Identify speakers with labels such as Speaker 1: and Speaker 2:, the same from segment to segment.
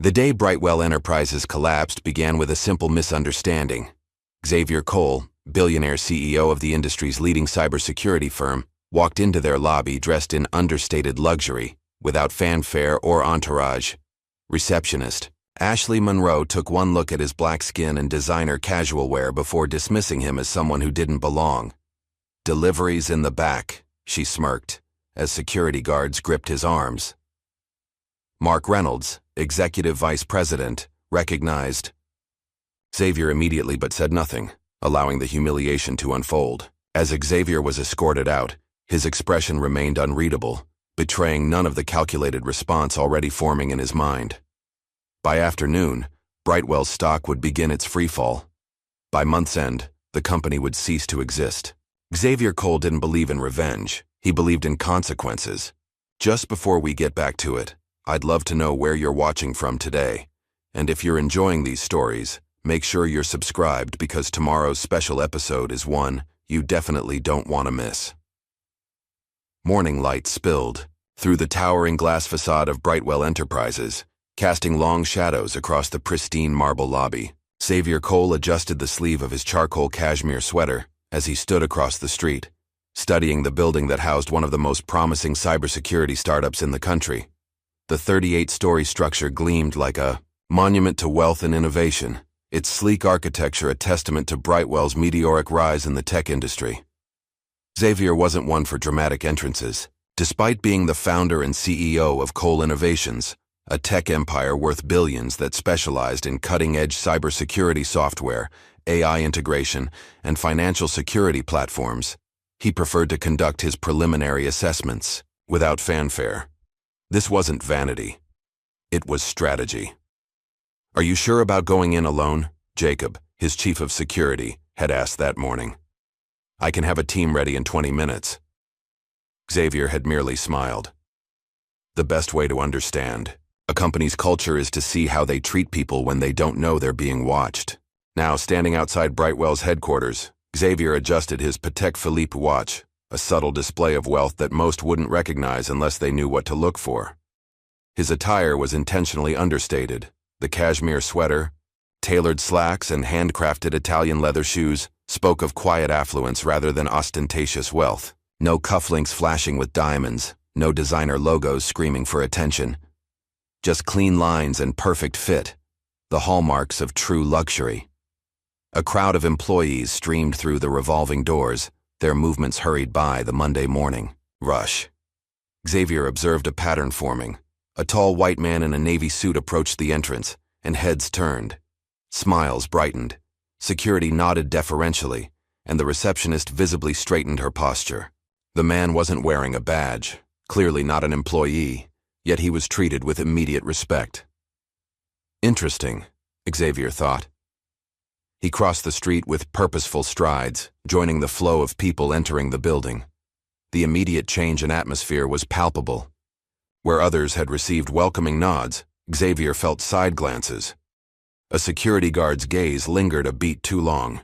Speaker 1: The day Brightwell Enterprises collapsed began with a simple misunderstanding. Xavier Cole, billionaire CEO of the industry's leading cybersecurity firm, walked into their lobby dressed in understated luxury, without fanfare or entourage. Receptionist Ashley Monroe took one look at his black skin and designer casual wear before dismissing him as someone who didn't belong. "Deliveries in the back," she smirked, as security guards gripped his arms. Mark Reynolds, executive vice president, recognized Xavier immediately but said nothing, allowing the humiliation to unfold. As Xavier was escorted out, his expression remained unreadable, betraying none of the calculated response already forming in his mind. By afternoon, Brightwell's stock would begin its freefall. By month's end, the company would cease to exist. Xavier Cole didn't believe in revenge. He believed in consequences. Just before we get back to it, I'd love to know where you're watching from today. And if you're enjoying these stories, make sure you're subscribed because tomorrow's special episode is one you definitely don't want to miss. Morning light spilled through the towering glass facade of Brightwell Enterprises, casting long shadows across the pristine marble lobby. Xavier Cole adjusted the sleeve of his charcoal cashmere sweater as he stood across the street, studying the building that housed one of the most promising cybersecurity startups in the country. The 38-story structure gleamed like a monument to wealth and innovation, its sleek architecture a testament to Brightwell's meteoric rise in the tech industry. Xavier wasn't one for dramatic entrances. Despite being the founder and CEO of Cole Innovations, a tech empire worth billions that specialized in cutting-edge cybersecurity software, AI integration, and financial security platforms, he preferred to conduct his preliminary assessments without fanfare. This wasn't vanity. It was strategy. "Are you sure about going in alone?" Jacob, his chief of security, had asked that morning. "I can have a team ready in 20 minutes. Xavier had merely smiled. The best way to understand a company's culture is to see how they treat people when they don't know they're being watched. Now, standing outside Brightwell's headquarters, Xavier adjusted his Patek Philippe watch, a subtle display of wealth that most wouldn't recognize unless they knew what to look for. His attire was intentionally understated. The cashmere sweater, tailored slacks, and handcrafted Italian leather shoes spoke of quiet affluence rather than ostentatious wealth. No cufflinks flashing with diamonds, no designer logos screaming for attention. Just clean lines and perfect fit, the hallmarks of true luxury. A crowd of employees streamed through the revolving doors, their movements hurried by the Monday morning rush. Xavier observed a pattern forming. A tall white man in a navy suit approached the entrance, and heads turned. Smiles brightened. Security nodded deferentially, and the receptionist visibly straightened her posture. The man wasn't wearing a badge, clearly not an employee, yet he was treated with immediate respect. Interesting, Xavier thought. He crossed the street with purposeful strides, joining the flow of people entering the building. The immediate change in atmosphere was palpable. Where others had received welcoming nods, Xavier felt side glances. A security guard's gaze lingered a beat too long.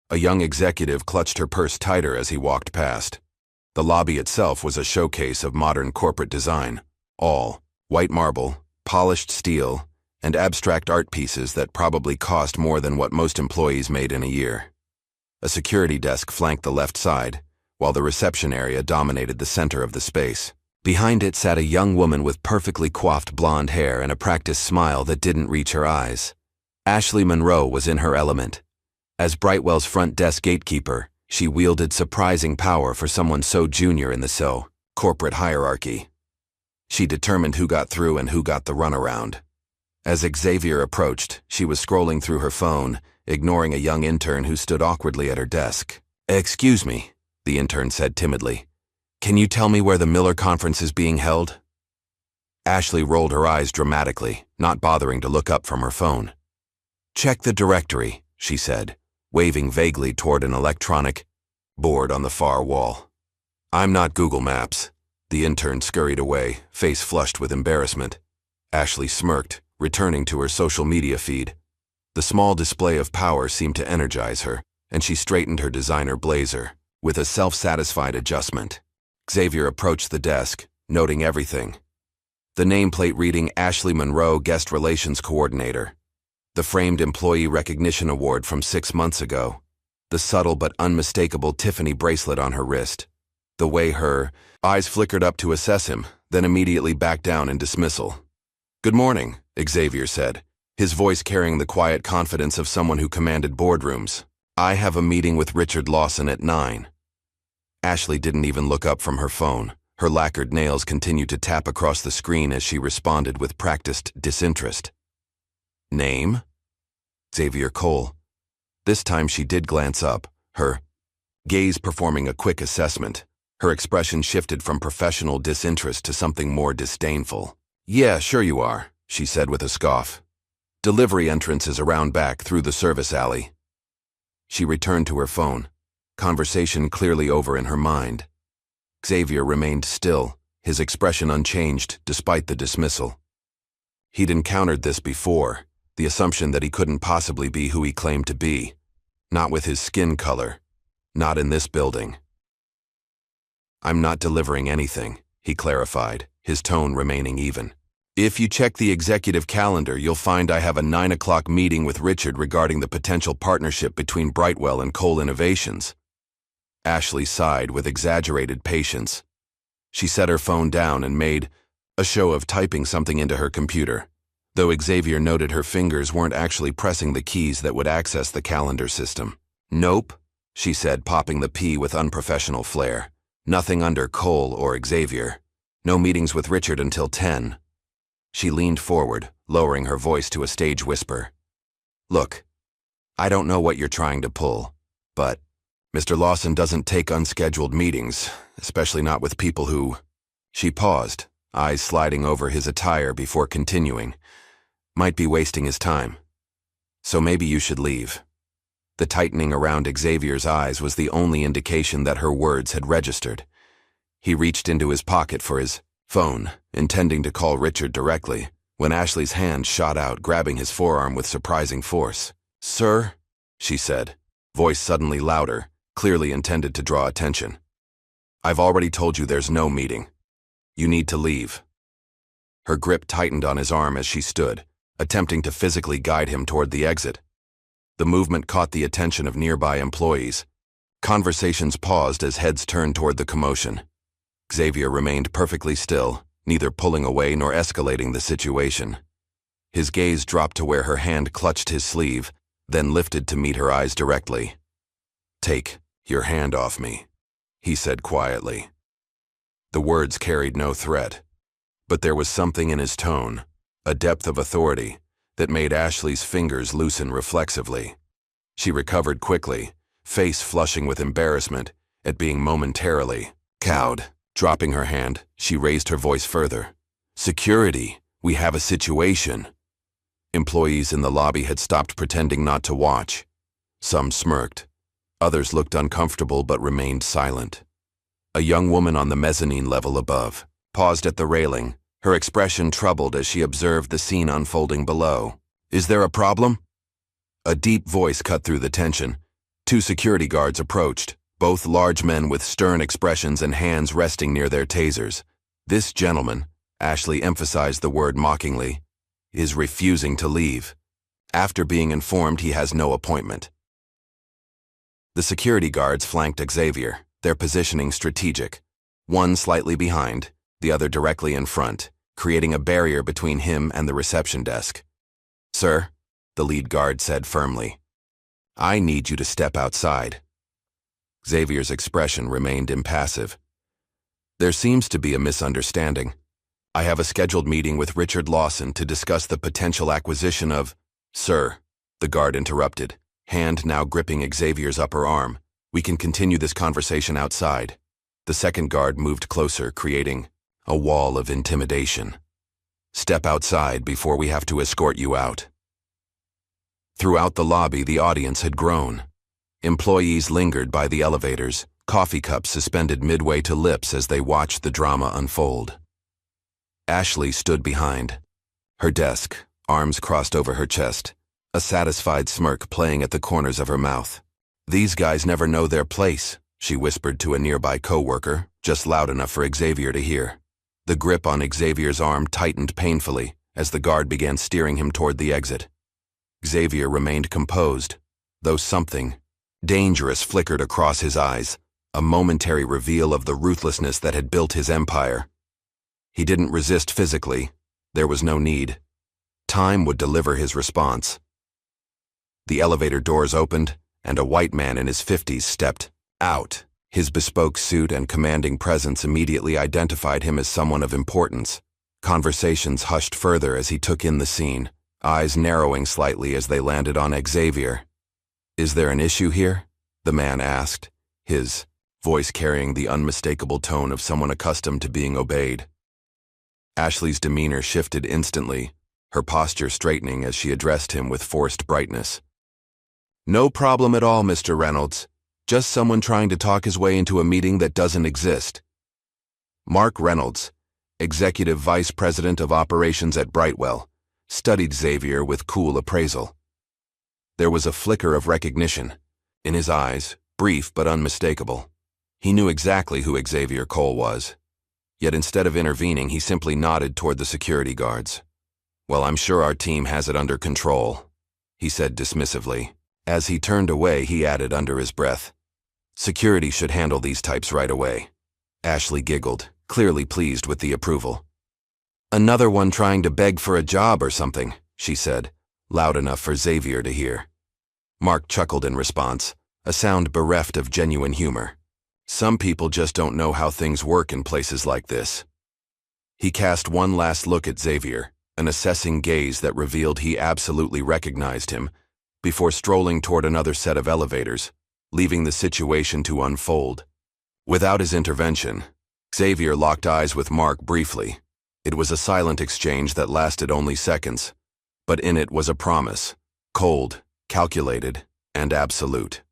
Speaker 1: A young executive clutched her purse tighter as he walked past. The lobby itself was a showcase of modern corporate design, all white marble, polished steel, and abstract art pieces that probably cost more than what most employees made in a year. A security desk flanked the left side, while the reception area dominated the center of the space. Behind it sat a young woman with perfectly coiffed blonde hair and a practiced smile that didn't reach her eyes. Ashley Monroe was in her element. As Brightwell's front desk gatekeeper, she wielded surprising power for someone so junior in the corporate hierarchy. She determined who got through and who got the runaround. As Xavier approached, she was scrolling through her phone, ignoring a young intern who stood awkwardly at her desk. "Excuse me," the intern said timidly. "Can you tell me where the Miller conference is being held?" Ashley rolled her eyes dramatically, not bothering to look up from her phone. "Check the directory," she said, waving vaguely toward an electronic board on the far wall. "I'm not Google Maps." The intern scurried away, face flushed with embarrassment. Ashley smirked, returning to her social media feed. The small display of power seemed to energize her, and she straightened her designer blazer, with a self-satisfied adjustment. Xavier approached the desk, noting everything. The nameplate reading Ashley Monroe, Guest Relations Coordinator. The framed Employee Recognition Award from 6 months ago. The subtle but unmistakable Tiffany bracelet on her wrist. The way her eyes flickered up to assess him, then immediately backed down in dismissal. "Good morning," Xavier said, his voice carrying the quiet confidence of someone who commanded boardrooms. "I have a meeting with Richard Lawson at 9. Ashley didn't even look up from her phone. Her lacquered nails continued to tap across the screen as she responded with practiced disinterest. "Name?" "Xavier Cole." This time she did glance up, her gaze performing a quick assessment. Her expression shifted from professional disinterest to something more disdainful. "Yeah, sure you are," she said with a scoff. "Delivery entrance is around back through the service alley." She returned to her phone, conversation clearly over in her mind. Xavier remained still, his expression unchanged despite the dismissal. He'd encountered this before, the assumption that he couldn't possibly be who he claimed to be. Not with his skin color. Not in this building. "I'm not delivering anything," he clarified, his tone remaining even. "If you check the executive calendar, you'll find I have a 9 o'clock meeting with Richard regarding the potential partnership between Brightwell and Cole Innovations." Ashley sighed with exaggerated patience. She set her phone down and made a show of typing something into her computer, though Xavier noted her fingers weren't actually pressing the keys that would access the calendar system. "Nope," she said, popping the P with unprofessional flair. "Nothing under Cole or Xavier. No meetings with Richard until 10. She leaned forward, lowering her voice to a stage whisper. "Look, I don't know what you're trying to pull, but Mr. Lawson doesn't take unscheduled meetings, especially not with people who—" She paused, eyes sliding over his attire before continuing. "Might be wasting his time. So maybe you should leave." The tightening around Xavier's eyes was the only indication that her words had registered. He reached into his pocket for his phone, intending to call Richard directly, when Ashley's hand shot out, grabbing his forearm with surprising force. "Sir?" she said, voice suddenly louder, clearly intended to draw attention. "I've already told you there's no meeting. You need to leave." Her grip tightened on his arm as she stood, attempting to physically guide him toward the exit. The movement caught the attention of nearby employees. Conversations paused as heads turned toward the commotion. Xavier remained perfectly still, neither pulling away nor escalating the situation. His gaze dropped to where her hand clutched his sleeve, then lifted to meet her eyes directly. "Take your hand off me," he said quietly. The words carried no threat, but there was something in his tone, a depth of authority, that made Ashley's fingers loosen reflexively. She recovered quickly, face flushing with embarrassment at being momentarily cowed. Dropping her hand, she raised her voice further. "Security, we have a situation." Employees in the lobby had stopped pretending not to watch. Some smirked. Others looked uncomfortable but remained silent. A young woman on the mezzanine level above paused at the railing, her expression troubled as she observed the scene unfolding below. "Is there a problem?" A deep voice cut through the tension. 2 security guards approached, both large men with stern expressions and hands resting near their tasers. "This gentleman," Ashley emphasized the word mockingly, "is refusing to leave, after being informed he has no appointment." The security guards flanked Xavier, their positioning strategic. One slightly behind, the other directly in front, creating a barrier between him and the reception desk. "Sir," the lead guard said firmly, "I need you to step outside." Xavier's expression remained impassive. "There seems to be a misunderstanding. I have a scheduled meeting with Richard Lawson to discuss the potential acquisition of—" "Sir," the guard interrupted, hand now gripping Xavier's upper arm. "We can continue this conversation outside." The second guard moved closer, creating a wall of intimidation. "Step outside before we have to escort you out." Throughout the lobby, the audience had grown. Employees lingered by the elevators, coffee cups suspended midway to lips as they watched the drama unfold. Ashley stood behind her desk, arms crossed over her chest, a satisfied smirk playing at the corners of her mouth. "These guys never know their place," she whispered to a nearby coworker, just loud enough for Xavier to hear. The grip on Xavier's arm tightened painfully as the guard began steering him toward the exit. Xavier remained composed, though something dangerous flickered across his eyes, a momentary reveal of the ruthlessness that had built his empire. He didn't resist physically. There was no need. Time would deliver his response. The elevator doors opened, and a white man in his 50s stepped out. His bespoke suit and commanding presence immediately identified him as someone of importance. Conversations hushed further as he took in the scene, eyes narrowing slightly as they landed on Xavier. "Is there an issue here?" the man asked, his voice carrying the unmistakable tone of someone accustomed to being obeyed. Ashley's demeanor shifted instantly, her posture straightening as she addressed him with forced brightness. "No problem at all, Mr. Reynolds. Just someone trying to talk his way into a meeting that doesn't exist." Mark Reynolds, Executive Vice President of Operations at Brightwell, studied Xavier with cool appraisal. There was a flicker of recognition in his eyes, brief but unmistakable. He knew exactly who Xavier Cole was. Yet instead of intervening, he simply nodded toward the security guards. "Well, I'm sure our team has it under control," he said dismissively. As he turned away, he added under his breath, "Security should handle these types right away." Ashley giggled, clearly pleased with the approval. "Another one trying to beg for a job or something," she said, loud enough for Xavier to hear. Mark chuckled in response, a sound bereft of genuine humor. "Some people just don't know how things work in places like this." He cast one last look at Xavier, an assessing gaze that revealed he absolutely recognized him, before strolling toward another set of elevators, leaving the situation to unfold. Without his intervention, Xavier locked eyes with Mark briefly. It was a silent exchange that lasted only seconds, but in it was a promise, cold, calculated, and absolute.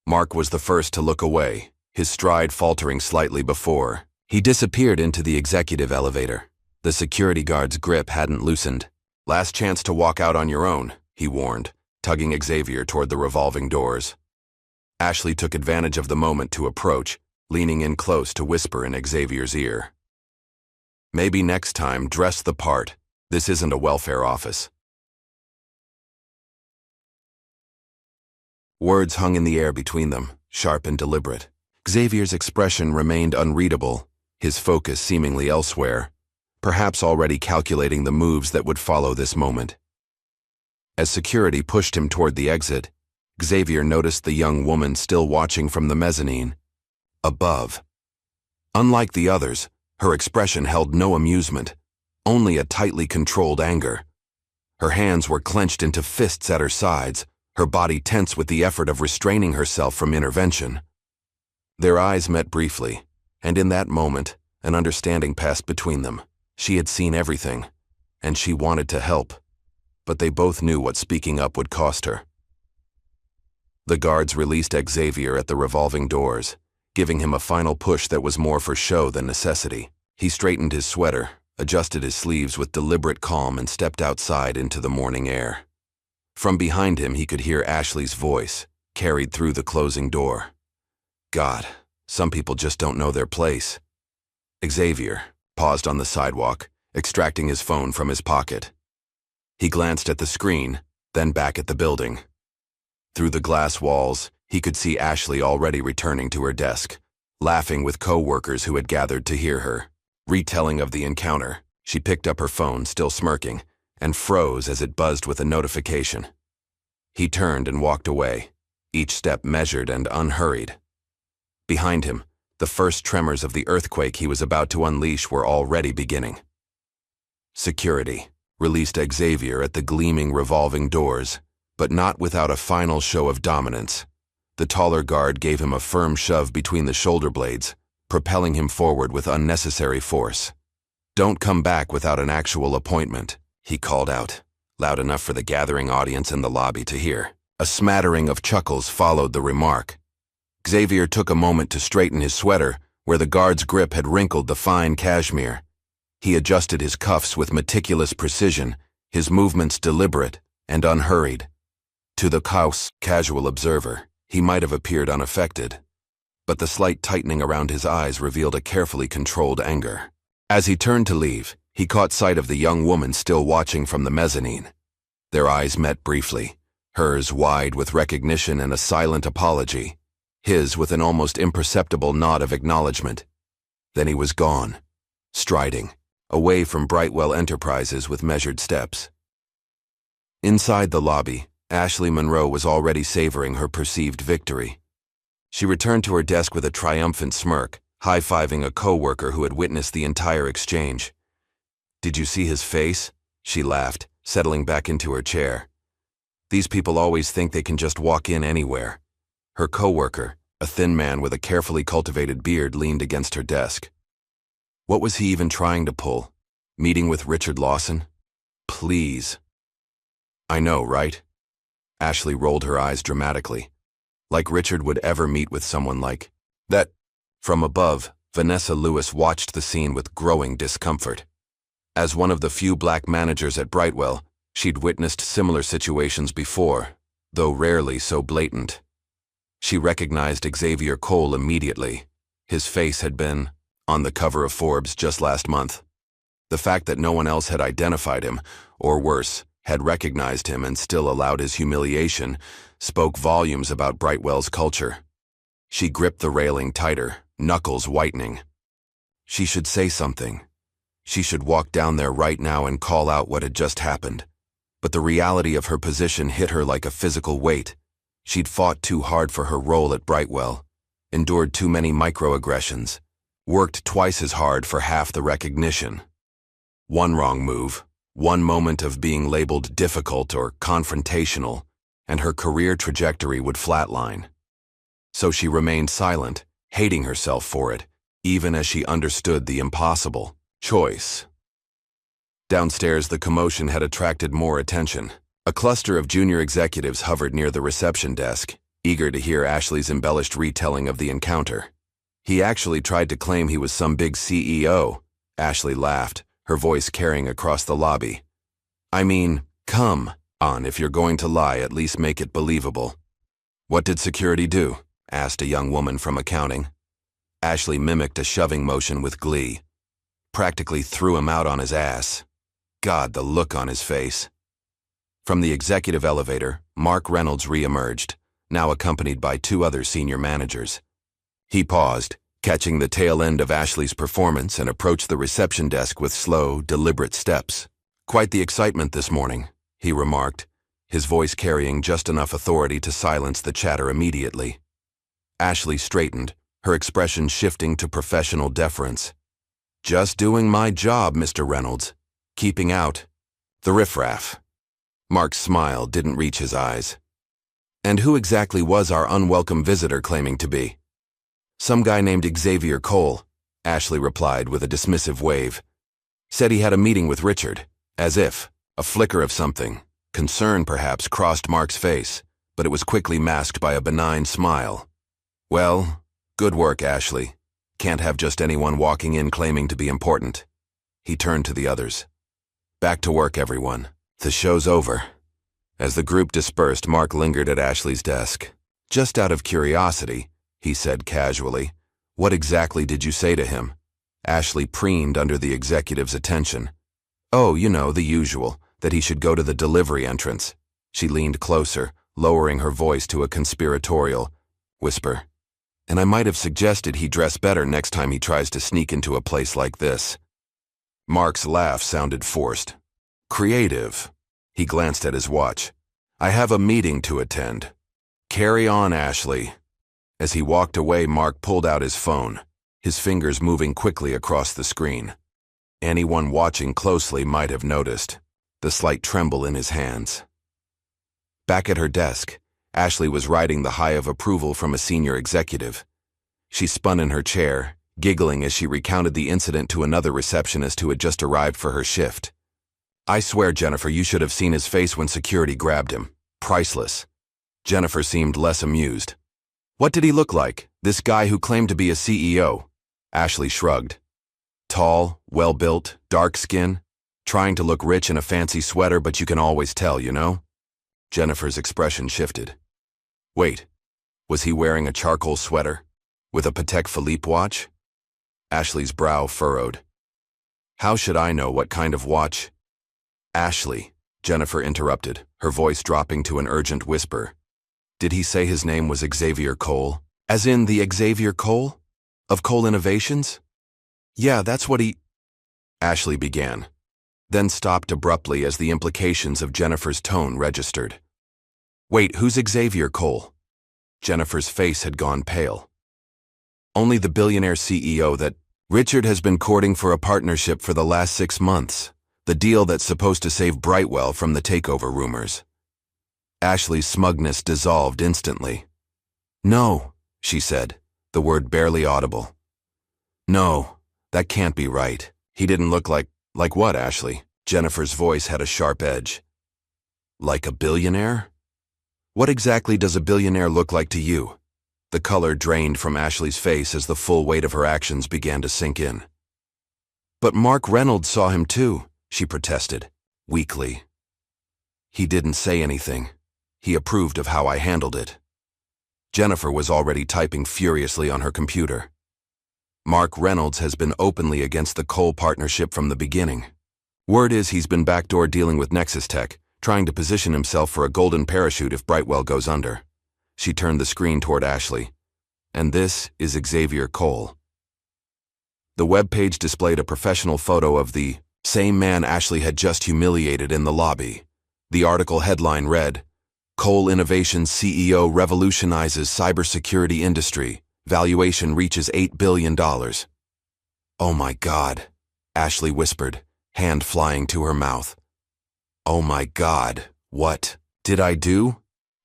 Speaker 1: Mark was the first to look away, his stride faltering slightly before he disappeared into the executive elevator. The security guard's grip hadn't loosened. "Last chance to walk out on your own," he warned, tugging Xavier toward the revolving doors. Ashley took advantage of the moment to approach, leaning in close to whisper in Xavier's ear. "Maybe next time, dress the part. This isn't a welfare office." Words hung in the air between them, sharp and deliberate. Xavier's expression remained unreadable, his focus seemingly elsewhere, perhaps already calculating the moves that would follow this moment. As security pushed him toward the exit, Xavier noticed the young woman still watching from the mezzanine. Above. Unlike the others, her expression held no amusement, only a tightly controlled anger. Her hands were clenched into fists at her sides, her body tense with the effort of restraining herself from intervention. Their eyes met briefly, and in that moment, an understanding passed between them. She had seen everything, and she wanted to help, but they both knew what speaking up would cost her. The guards released Xavier at the revolving doors, giving him a final push that was more for show than necessity. He straightened his sweater, adjusted his sleeves with deliberate calm, and stepped outside into the morning air. From behind him, he could hear Ashley's voice, carried through the closing door. "God, some people just don't know their place." Xavier paused on the sidewalk, extracting his phone from his pocket. He glanced at the screen, then back at the building. Through the glass walls, he could see Ashley already returning to her desk, laughing with co-workers who had gathered to hear her. Retelling of the encounter, she picked up her phone, still smirking, and froze as it buzzed with a notification. He turned and walked away, each step measured and unhurried. Behind him, the first tremors of the earthquake he was about to unleash were already beginning. Security released Xavier at the gleaming revolving doors, but not without a final show of dominance. The taller guard gave him a firm shove between the shoulder blades, propelling him forward with unnecessary force. "Don't come back without an actual appointment," he called out, loud enough for the gathering audience in the lobby to hear. A smattering of chuckles followed the remark. Xavier took a moment to straighten his sweater, where the guard's grip had wrinkled the fine cashmere. He adjusted his cuffs with meticulous precision, his movements deliberate and unhurried. To the casual observer, he might have appeared unaffected, but the slight tightening around his eyes revealed a carefully controlled anger. As he turned to leave, he caught sight of the young woman still watching from the mezzanine. Their eyes met briefly, hers wide with recognition and a silent apology, his with an almost imperceptible nod of acknowledgement. Then he was gone, striding, away from Brightwell Enterprises with measured steps. Inside the lobby, Ashley Monroe was already savoring her perceived victory. She returned to her desk with a triumphant smirk, high-fiving a co-worker who had witnessed the entire exchange. "Did you see his face?" she laughed, settling back into her chair. "These people always think they can just walk in anywhere." Her co-worker, a thin man with a carefully cultivated beard, leaned against her desk. What was he even trying to pull? Meeting with Richard Lawson? Please. I know, right? Ashley rolled her eyes dramatically. Like Richard would ever meet with someone like that. From above, Vanessa Lewis watched the scene with growing discomfort. As one of the few black managers at Brightwell, she'd witnessed similar situations before, though rarely so blatant. She recognized Xavier Cole immediately. His face had been on the cover of Forbes just last month. The fact that no one else had identified him, or worse, had recognized him and still allowed his humiliation, spoke volumes about Brightwell's culture. She gripped the railing tighter, knuckles whitening. She should say something. She should walk down there right now and call out what had just happened. But the reality of her position hit her like a physical weight. She'd fought too hard for her role at Brightwell, endured too many microaggressions, worked twice as hard for half the recognition. One wrong move, one moment of being labeled difficult or confrontational, and her career trajectory would flatline. So she remained silent, hating herself for it, even as she understood the impossible choice. Downstairs, the commotion had attracted more attention. A cluster of junior executives hovered near the reception desk, eager to hear Ashley's embellished retelling of the encounter. He actually tried to claim he was some big CEO. Ashley laughed, her voice carrying across the lobby. I mean, come on, if you're going to lie, at least make it believable. What did security do? Asked a young woman from accounting. Ashley mimicked a shoving motion with glee. Practically threw him out on his ass. God, the look on his face. From the executive elevator, Mark Reynolds re-emerged, now accompanied by two other senior managers. He paused, catching the tail end of Ashley's performance, and approached the reception desk with slow, deliberate steps. Quite the excitement this morning, he remarked, his voice carrying just enough authority to silence the chatter immediately. Ashley straightened, her expression shifting to professional deference. Just doing my job, Mr. Reynolds. Keeping out the riffraff. Mark's smile didn't reach his eyes. And who exactly was our unwelcome visitor claiming to be? Some guy named Xavier Cole, Ashley replied with a dismissive wave. Said he had a meeting with Richard, as if a flicker of something, concern perhaps, crossed Mark's face, but it was quickly masked by a benign smile. Well, good work, Ashley. Can't have just anyone walking in claiming to be important. He turned to the others. Back to work, everyone. The show's over. As the group dispersed, Mark lingered at Ashley's desk. Just out of curiosity, he said casually, what exactly did you say to him? Ashley preened under the executive's attention. Oh, you know, the usual, that he should go to the delivery entrance. She leaned closer, lowering her voice to a conspiratorial whisper. And I might have suggested he dress better next time he tries to sneak into a place like this. Mark's laugh sounded forced. Creative. He glanced at his watch. I have a meeting to attend. Carry on, Ashley. As he walked away, Mark pulled out his phone, his fingers moving quickly across the screen. Anyone watching closely might have noticed the slight tremble in his hands. Back at her desk, Ashley was riding the high of approval from a senior executive. She spun in her chair, giggling as she recounted the incident to another receptionist who had just arrived for her shift. I swear, Jennifer, you should have seen his face when security grabbed him. Priceless. Jennifer seemed less amused. What did he look like, this guy who claimed to be a CEO? Ashley shrugged. Tall, well-built, dark skin, trying to look rich in a fancy sweater, but you can always tell, you know? Jennifer's expression shifted. Wait, was he wearing a charcoal sweater? With a Patek Philippe watch? Ashley's brow furrowed. How should I know what kind of watch? Ashley, Jennifer interrupted, her voice dropping to an urgent whisper. Did he say his name was Xavier Cole? As in the Xavier Cole? Of Cole Innovations? Yeah, that's what he... Ashley began, then stopped abruptly as the implications of Jennifer's tone registered. Wait, who's Xavier Cole? Jennifer's face had gone pale. Only the billionaire CEO that Richard has been courting for a partnership for the last 6 months, the deal that's supposed to save Brightwell from the takeover rumors. Ashley's smugness dissolved instantly. No, she said, the word barely audible. No, that can't be right. He didn't look like what, Ashley? Jennifer's voice had a sharp edge. Like a billionaire? What exactly does a billionaire look like to you? The color drained from Ashley's face as the full weight of her actions began to sink in. But Mark Reynolds saw him too, she protested, weakly. He didn't say anything. He approved of how I handled it. Jennifer was already typing furiously on her computer. Mark Reynolds has been openly against the Cole partnership from the beginning. Word is he's been backdoor dealing with Nexus Tech, trying to position himself for a golden parachute if Brightwell goes under. She turned the screen toward Ashley. And this is Xavier Cole. The webpage displayed a professional photo of the same man Ashley had just humiliated in the lobby. The article headline read, Cole Innovations CEO revolutionizes cybersecurity industry. Valuation reaches $8 billion. Oh my God, Ashley whispered, hand flying to her mouth. Oh my God, what did I do?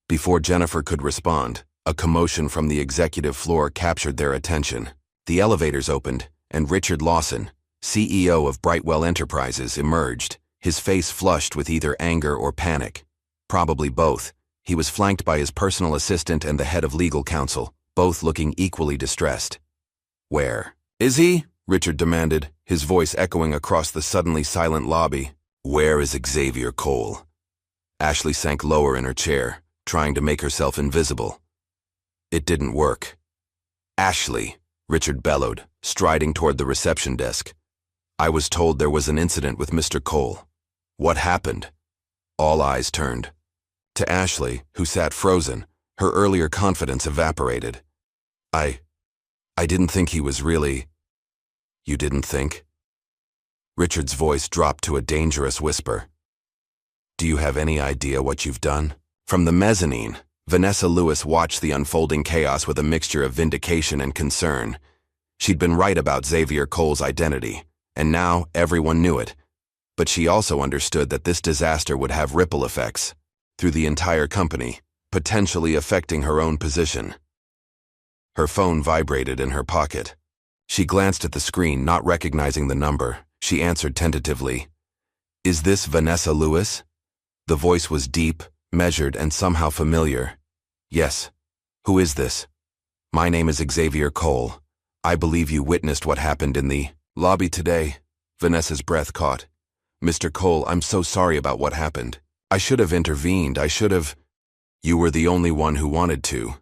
Speaker 1: Before Jennifer could respond, a commotion from the executive floor captured their attention. The elevators opened, and Richard Lawson, CEO of Brightwell Enterprises, emerged, his face flushed with either anger or panic. Probably both. He was flanked by his personal assistant and the head of legal counsel, both looking equally distressed. Where is he? Richard demanded, his voice echoing across the suddenly silent lobby. Where is Xavier Cole? Ashley sank lower in her chair, trying to make herself invisible. It didn't work. Ashley, Richard bellowed, striding toward the reception desk. I was told there was an incident with Mr. Cole. What happened? All eyes turned. To Ashley, who sat frozen, her earlier confidence evaporated. I didn't think he was really... You didn't think? Richard's voice dropped to a dangerous whisper. Do you have any idea what you've done? From the mezzanine, Vanessa Lewis watched the unfolding chaos with a mixture of vindication and concern. She'd been right about Xavier Cole's identity, and now everyone knew it. But she also understood that this disaster would have ripple effects through the entire company, potentially affecting her own position. Her phone vibrated in her pocket. She glanced at the screen, not recognizing the number. She answered tentatively. Is this Vanessa Lewis? The voice was deep, measured, and somehow familiar. Yes. Who is this? My name is Xavier Cole. I believe you witnessed what happened in the lobby today. Vanessa's breath caught. Mr. Cole, I'm so sorry about what happened. I should have intervened. I should have... You were the only one who wanted to,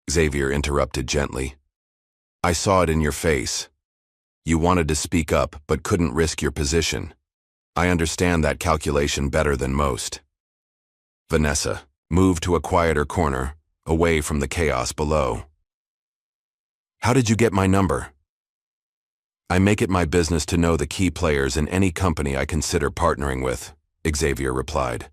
Speaker 1: Xavier interrupted gently. I saw it in your face. You wanted to speak up, but couldn't risk your position. I understand that calculation better than most. Vanessa moved to a quieter corner, away from the chaos below. How did you get my number? I make it my business to know the key players in any company I consider partnering with, Xavier replied.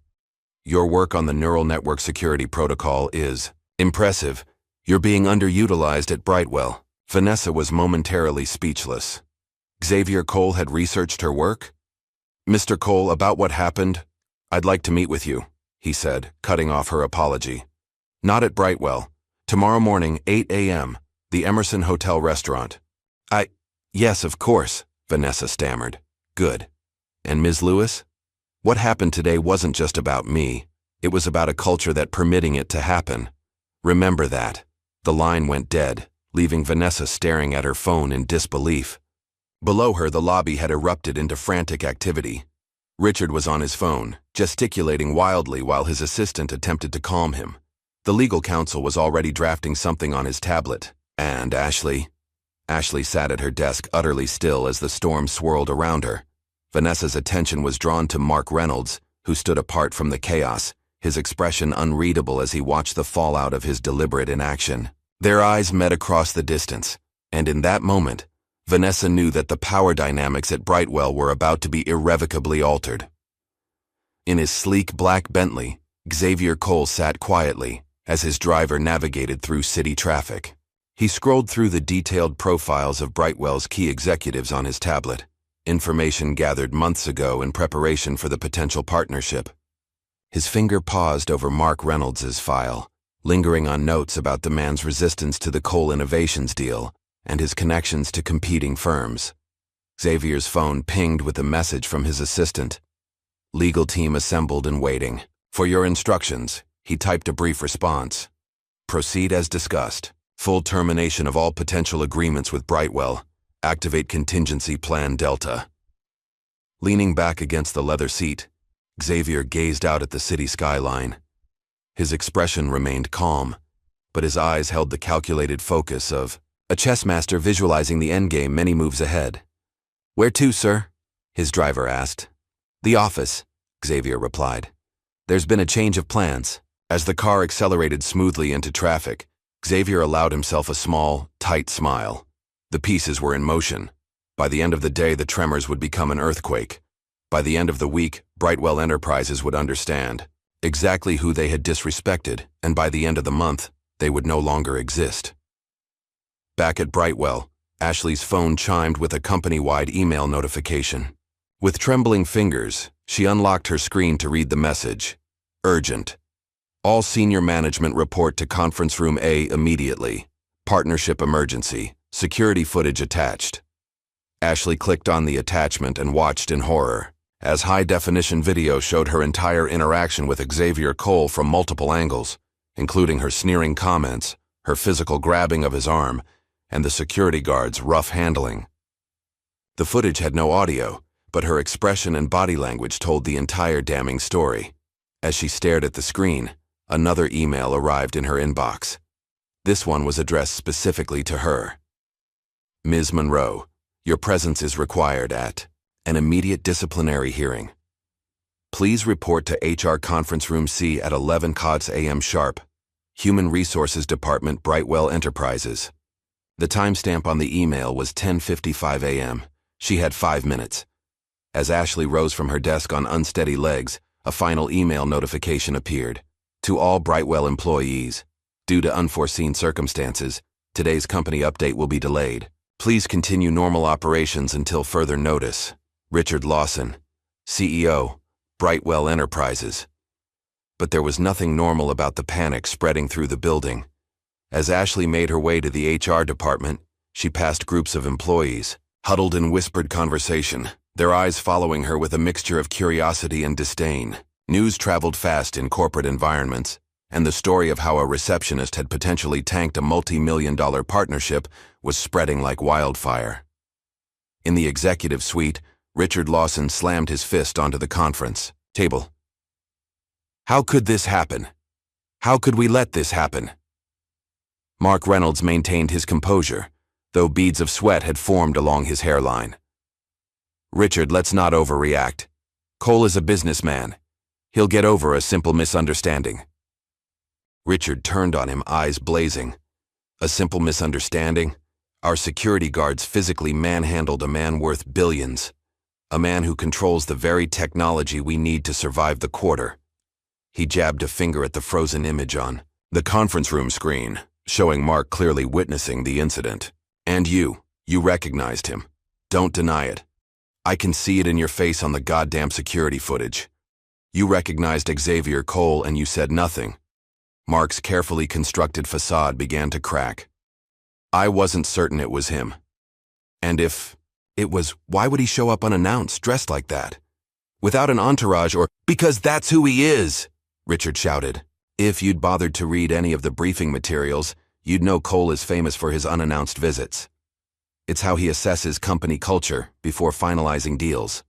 Speaker 1: Your work on the neural network security protocol is impressive. You're being underutilized at Brightwell. Vanessa was momentarily speechless. Xavier Cole had researched her work? Mr. Cole, about what happened, I'd like to meet with you, he said, cutting off her apology. Not at Brightwell. Tomorrow morning, 8 a.m., the Emerson Hotel restaurant. Yes, of course, Vanessa stammered. Good. And Ms. Lewis? What happened today wasn't just about me. It was about a culture that permitting it to happen. Remember that. The line went dead, leaving Vanessa staring at her phone in disbelief. Below her, the lobby had erupted into frantic activity. Richard was on his phone, gesticulating wildly while his assistant attempted to calm him. The legal counsel was already drafting something on his tablet. And Ashley? Ashley sat at her desk utterly still as the storm swirled around her. Vanessa's attention was drawn to Mark Reynolds, who stood apart from the chaos, his expression unreadable as he watched the fallout of his deliberate inaction. Their eyes met across the distance, and in that moment, Vanessa knew that the power dynamics at Brightwell were about to be irrevocably altered. In his sleek black Bentley, Xavier Cole sat quietly as his driver navigated through city traffic. He scrolled through the detailed profiles of Brightwell's key executives on his tablet, information gathered months ago in preparation for the potential partnership. His finger paused over Mark Reynolds's file, lingering on notes about the man's resistance to the Cole Innovations deal and his connections to competing firms. Xavier's phone pinged with a message from his assistant. Legal team assembled and waiting. For your instructions, he typed a brief response. Proceed as discussed. Full termination of all potential agreements with Brightwell. Activate contingency plan Delta. Leaning back against the leather seat, Xavier gazed out at the city skyline. His expression remained calm, but his eyes held the calculated focus of a chess master visualizing the endgame many moves ahead. Where to, sir? His driver asked. The office, Xavier replied. There's been a change of plans. As the car accelerated smoothly into traffic, Xavier allowed himself a small, tight smile. The pieces were in motion. By the end of the day, the tremors would become an earthquake. By the end of the week, Brightwell Enterprises would understand exactly who they had disrespected, and by the end of the month, they would no longer exist. Back at Brightwell, Ashley's phone chimed with a company-wide email notification. With trembling fingers, she unlocked her screen to read the message. Urgent. All senior management report to conference room A immediately. Partnership emergency. Security footage attached. Ashley clicked on the attachment and watched in horror, as high-definition video showed her entire interaction with Xavier Cole from multiple angles, including her sneering comments, her physical grabbing of his arm, and the security guard's rough handling. The footage had no audio, but her expression and body language told the entire damning story. As she stared at the screen, another email arrived in her inbox. This one was addressed specifically to her. Ms. Monroe, your presence is required at an immediate disciplinary hearing. Please report to HR Conference Room C at 11 a.m. sharp. Human Resources Department, Brightwell Enterprises. The timestamp on the email was 10:55 a.m. She had 5 minutes. As Ashley rose from her desk on unsteady legs, a final email notification appeared. To all Brightwell employees, due to unforeseen circumstances, today's company update will be delayed. Please continue normal operations until further notice. Richard Lawson, CEO, Brightwell Enterprises. But there was nothing normal about the panic spreading through the building. As Ashley made her way to the HR department, she passed groups of employees, huddled in whispered conversation, their eyes following her with a mixture of curiosity and disdain. News traveled fast in corporate environments, and the story of how a receptionist had potentially tanked a multi-million-dollar partnership was spreading like wildfire. In the executive suite, Richard Lawson slammed his fist onto the conference table. How could this happen? How could we let this happen? Mark Reynolds maintained his composure, though beads of sweat had formed along his hairline. Richard, let's not overreact. Cole is a businessman. He'll get over a simple misunderstanding. Richard turned on him, eyes blazing. A simple misunderstanding? Our security guards physically manhandled a man worth billions. A man who controls the very technology we need to survive the quarter. He jabbed a finger at the frozen image on the conference room screen, showing Mark clearly witnessing the incident. And you recognized him. Don't deny it. I can see it in your face on the goddamn security footage. You recognized Xavier Cole and you said nothing. Mark's carefully constructed facade began to crack. I wasn't certain it was him. And if it was, why would he show up unannounced, dressed like that? Without an entourage or, because that's who he is, Richard shouted. If you'd bothered to read any of the briefing materials, you'd know Cole is famous for his unannounced visits. It's how he assesses company culture before finalizing deals.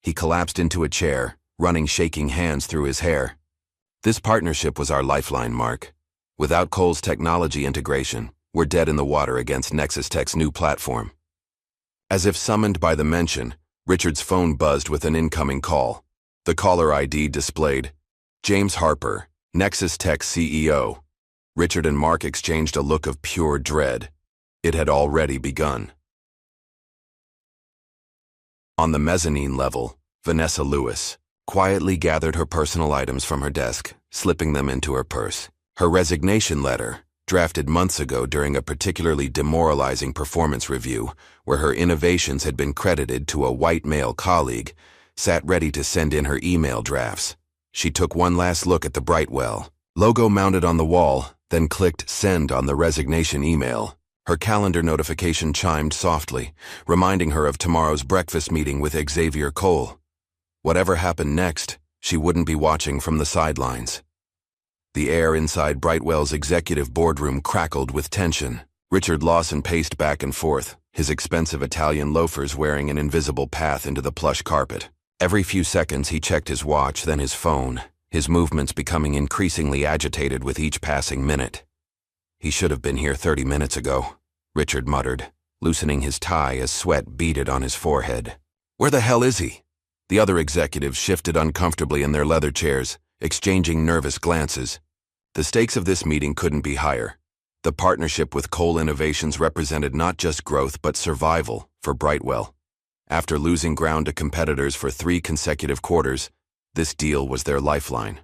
Speaker 1: He collapsed into a chair, running shaking hands through his hair. This partnership was our lifeline, Mark. Without Cole's technology integration, we're dead in the water against Nexus Tech's new platform. As if summoned by the mention, Richard's phone buzzed with an incoming call. The caller ID displayed, James Harper, Nexus Tech CEO. Richard and Mark exchanged a look of pure dread. It had already begun. On the mezzanine level, Vanessa Lewis quietly gathered her personal items from her desk, slipping them into her purse. Her resignation letter, drafted months ago during a particularly demoralizing performance review where her innovations had been credited to a white male colleague, sat ready to send in her email drafts. She took one last look at the Brightwell logo mounted on the wall, then clicked send on the resignation email. Her calendar notification chimed softly, reminding her of tomorrow's breakfast meeting with Xavier Cole. Whatever happened next, she wouldn't be watching from the sidelines. The air inside Brightwell's executive boardroom crackled with tension. Richard Lawson paced back and forth, his expensive Italian loafers wearing an invisible path into the plush carpet. Every few seconds he checked his watch, then his phone, his movements becoming increasingly agitated with each passing minute. He should have been here 30 minutes ago, Richard muttered, loosening his tie as sweat beaded on his forehead. Where the hell is he? The other executives shifted uncomfortably in their leather chairs, exchanging nervous glances. The stakes of this meeting couldn't be higher. The partnership with Cole Innovations represented not just growth but survival for Brightwell. After losing ground to competitors for 3 consecutive quarters, this deal was their lifeline.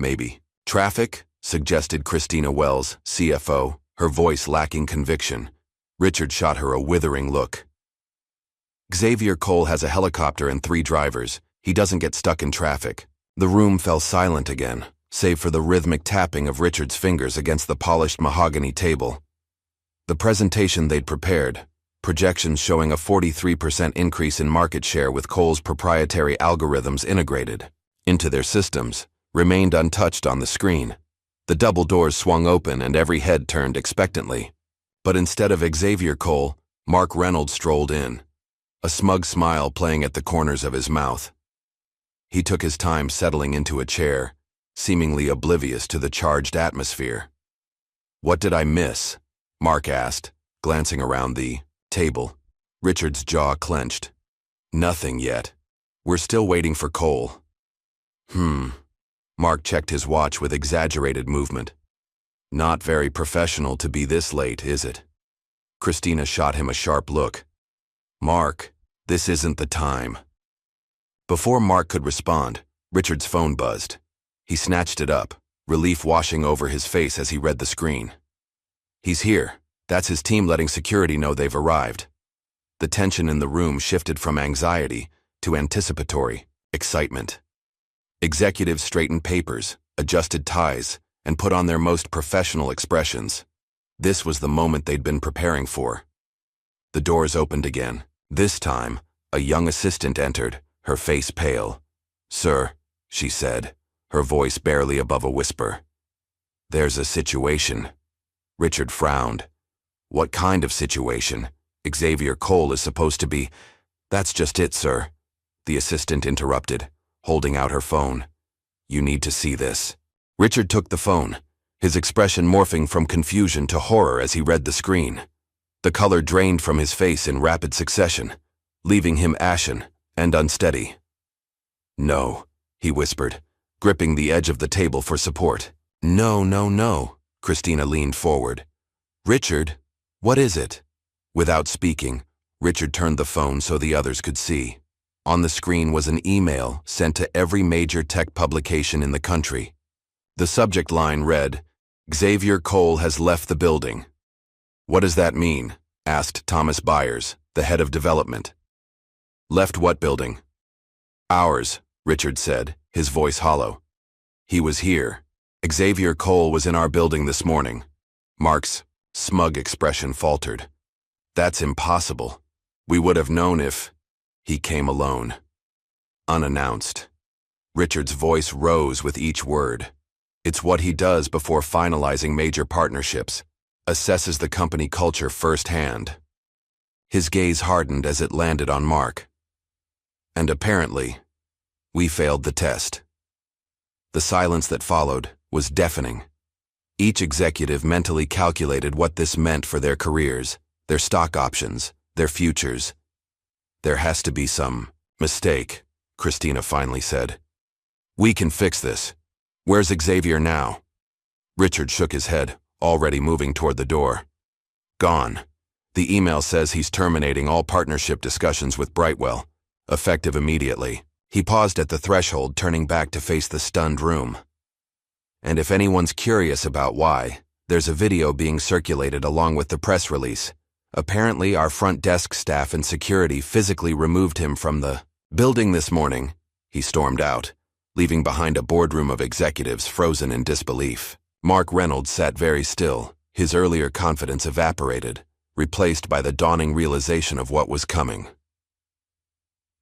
Speaker 1: Maybe. Traffic? Suggested Christina Wells, CFO, her voice lacking conviction. Richard shot her a withering look. Xavier Cole has a helicopter and 3 drivers. He doesn't get stuck in traffic. The room fell silent again, save for the rhythmic tapping of Richard's fingers against the polished mahogany table. The presentation they'd prepared, projections showing a 43% increase in market share with Cole's proprietary algorithms integrated into their systems, remained untouched on the screen. The double doors swung open and every head turned expectantly. But instead of Xavier Cole, Mark Reynolds strolled in, a smug smile playing at the corners of his mouth. He took his time settling into a chair, seemingly oblivious to the charged atmosphere. What did I miss? Mark asked, glancing around the table. Richard's jaw clenched. Nothing yet. We're still waiting for Cole. Mark checked his watch with exaggerated movement. Not very professional to be this late, is it? Christina shot him a sharp look. Mark, this isn't the time. Before Mark could respond, Richard's phone buzzed. He snatched it up, relief washing over his face as he read the screen. He's here. That's his team letting security know they've arrived. The tension in the room shifted from anxiety to anticipatory excitement. Executives straightened papers, adjusted ties, and put on their most professional expressions. This was the moment they'd been preparing for. The doors opened again. This time, a young assistant entered, her face pale. Sir, she said, her voice barely above a whisper. There's a situation. Richard frowned. What kind of situation? Xavier Cole is supposed to be... That's just it, sir. The assistant interrupted, holding out her phone. You need to see this. Richard took the phone, his expression morphing from confusion to horror as he read the screen. The color drained from his face in rapid succession, leaving him ashen and unsteady. No, he whispered, gripping the edge of the table for support. No, no, no. Christina leaned forward. Richard, what is it? Without speaking, Richard turned the phone so the others could see. On the screen was an email sent to every major tech publication in the country. The subject line read, Xavier Cole has left the building. What does that mean? Asked Thomas Byers, the head of development. Left what building? Ours, Richard said, his voice hollow. He was here. Xavier Cole was in our building this morning. Mark's smug expression faltered. That's impossible. We would have known if... He came alone. Unannounced. Richard's voice rose with each word. It's what he does before finalizing major partnerships. Assesses the company culture firsthand. His gaze hardened as it landed on Mark. And apparently, we failed the test. The silence that followed was deafening. Each executive mentally calculated what this meant for their careers, their stock options, their futures. There has to be some mistake, Christina finally said. We can fix this. Where's Xavier now? Richard shook his head, already moving toward the door. Gone. The email says he's terminating all partnership discussions with Brightwell, effective immediately. He paused at the threshold, turning back to face the stunned room. And if anyone's curious about why, there's a video being circulated along with the press release. Apparently, our front desk staff and security physically removed him from the building this morning. He stormed out, leaving behind a boardroom of executives frozen in disbelief. Mark Reynolds sat very still, his earlier confidence evaporated, replaced by the dawning realization of what was coming.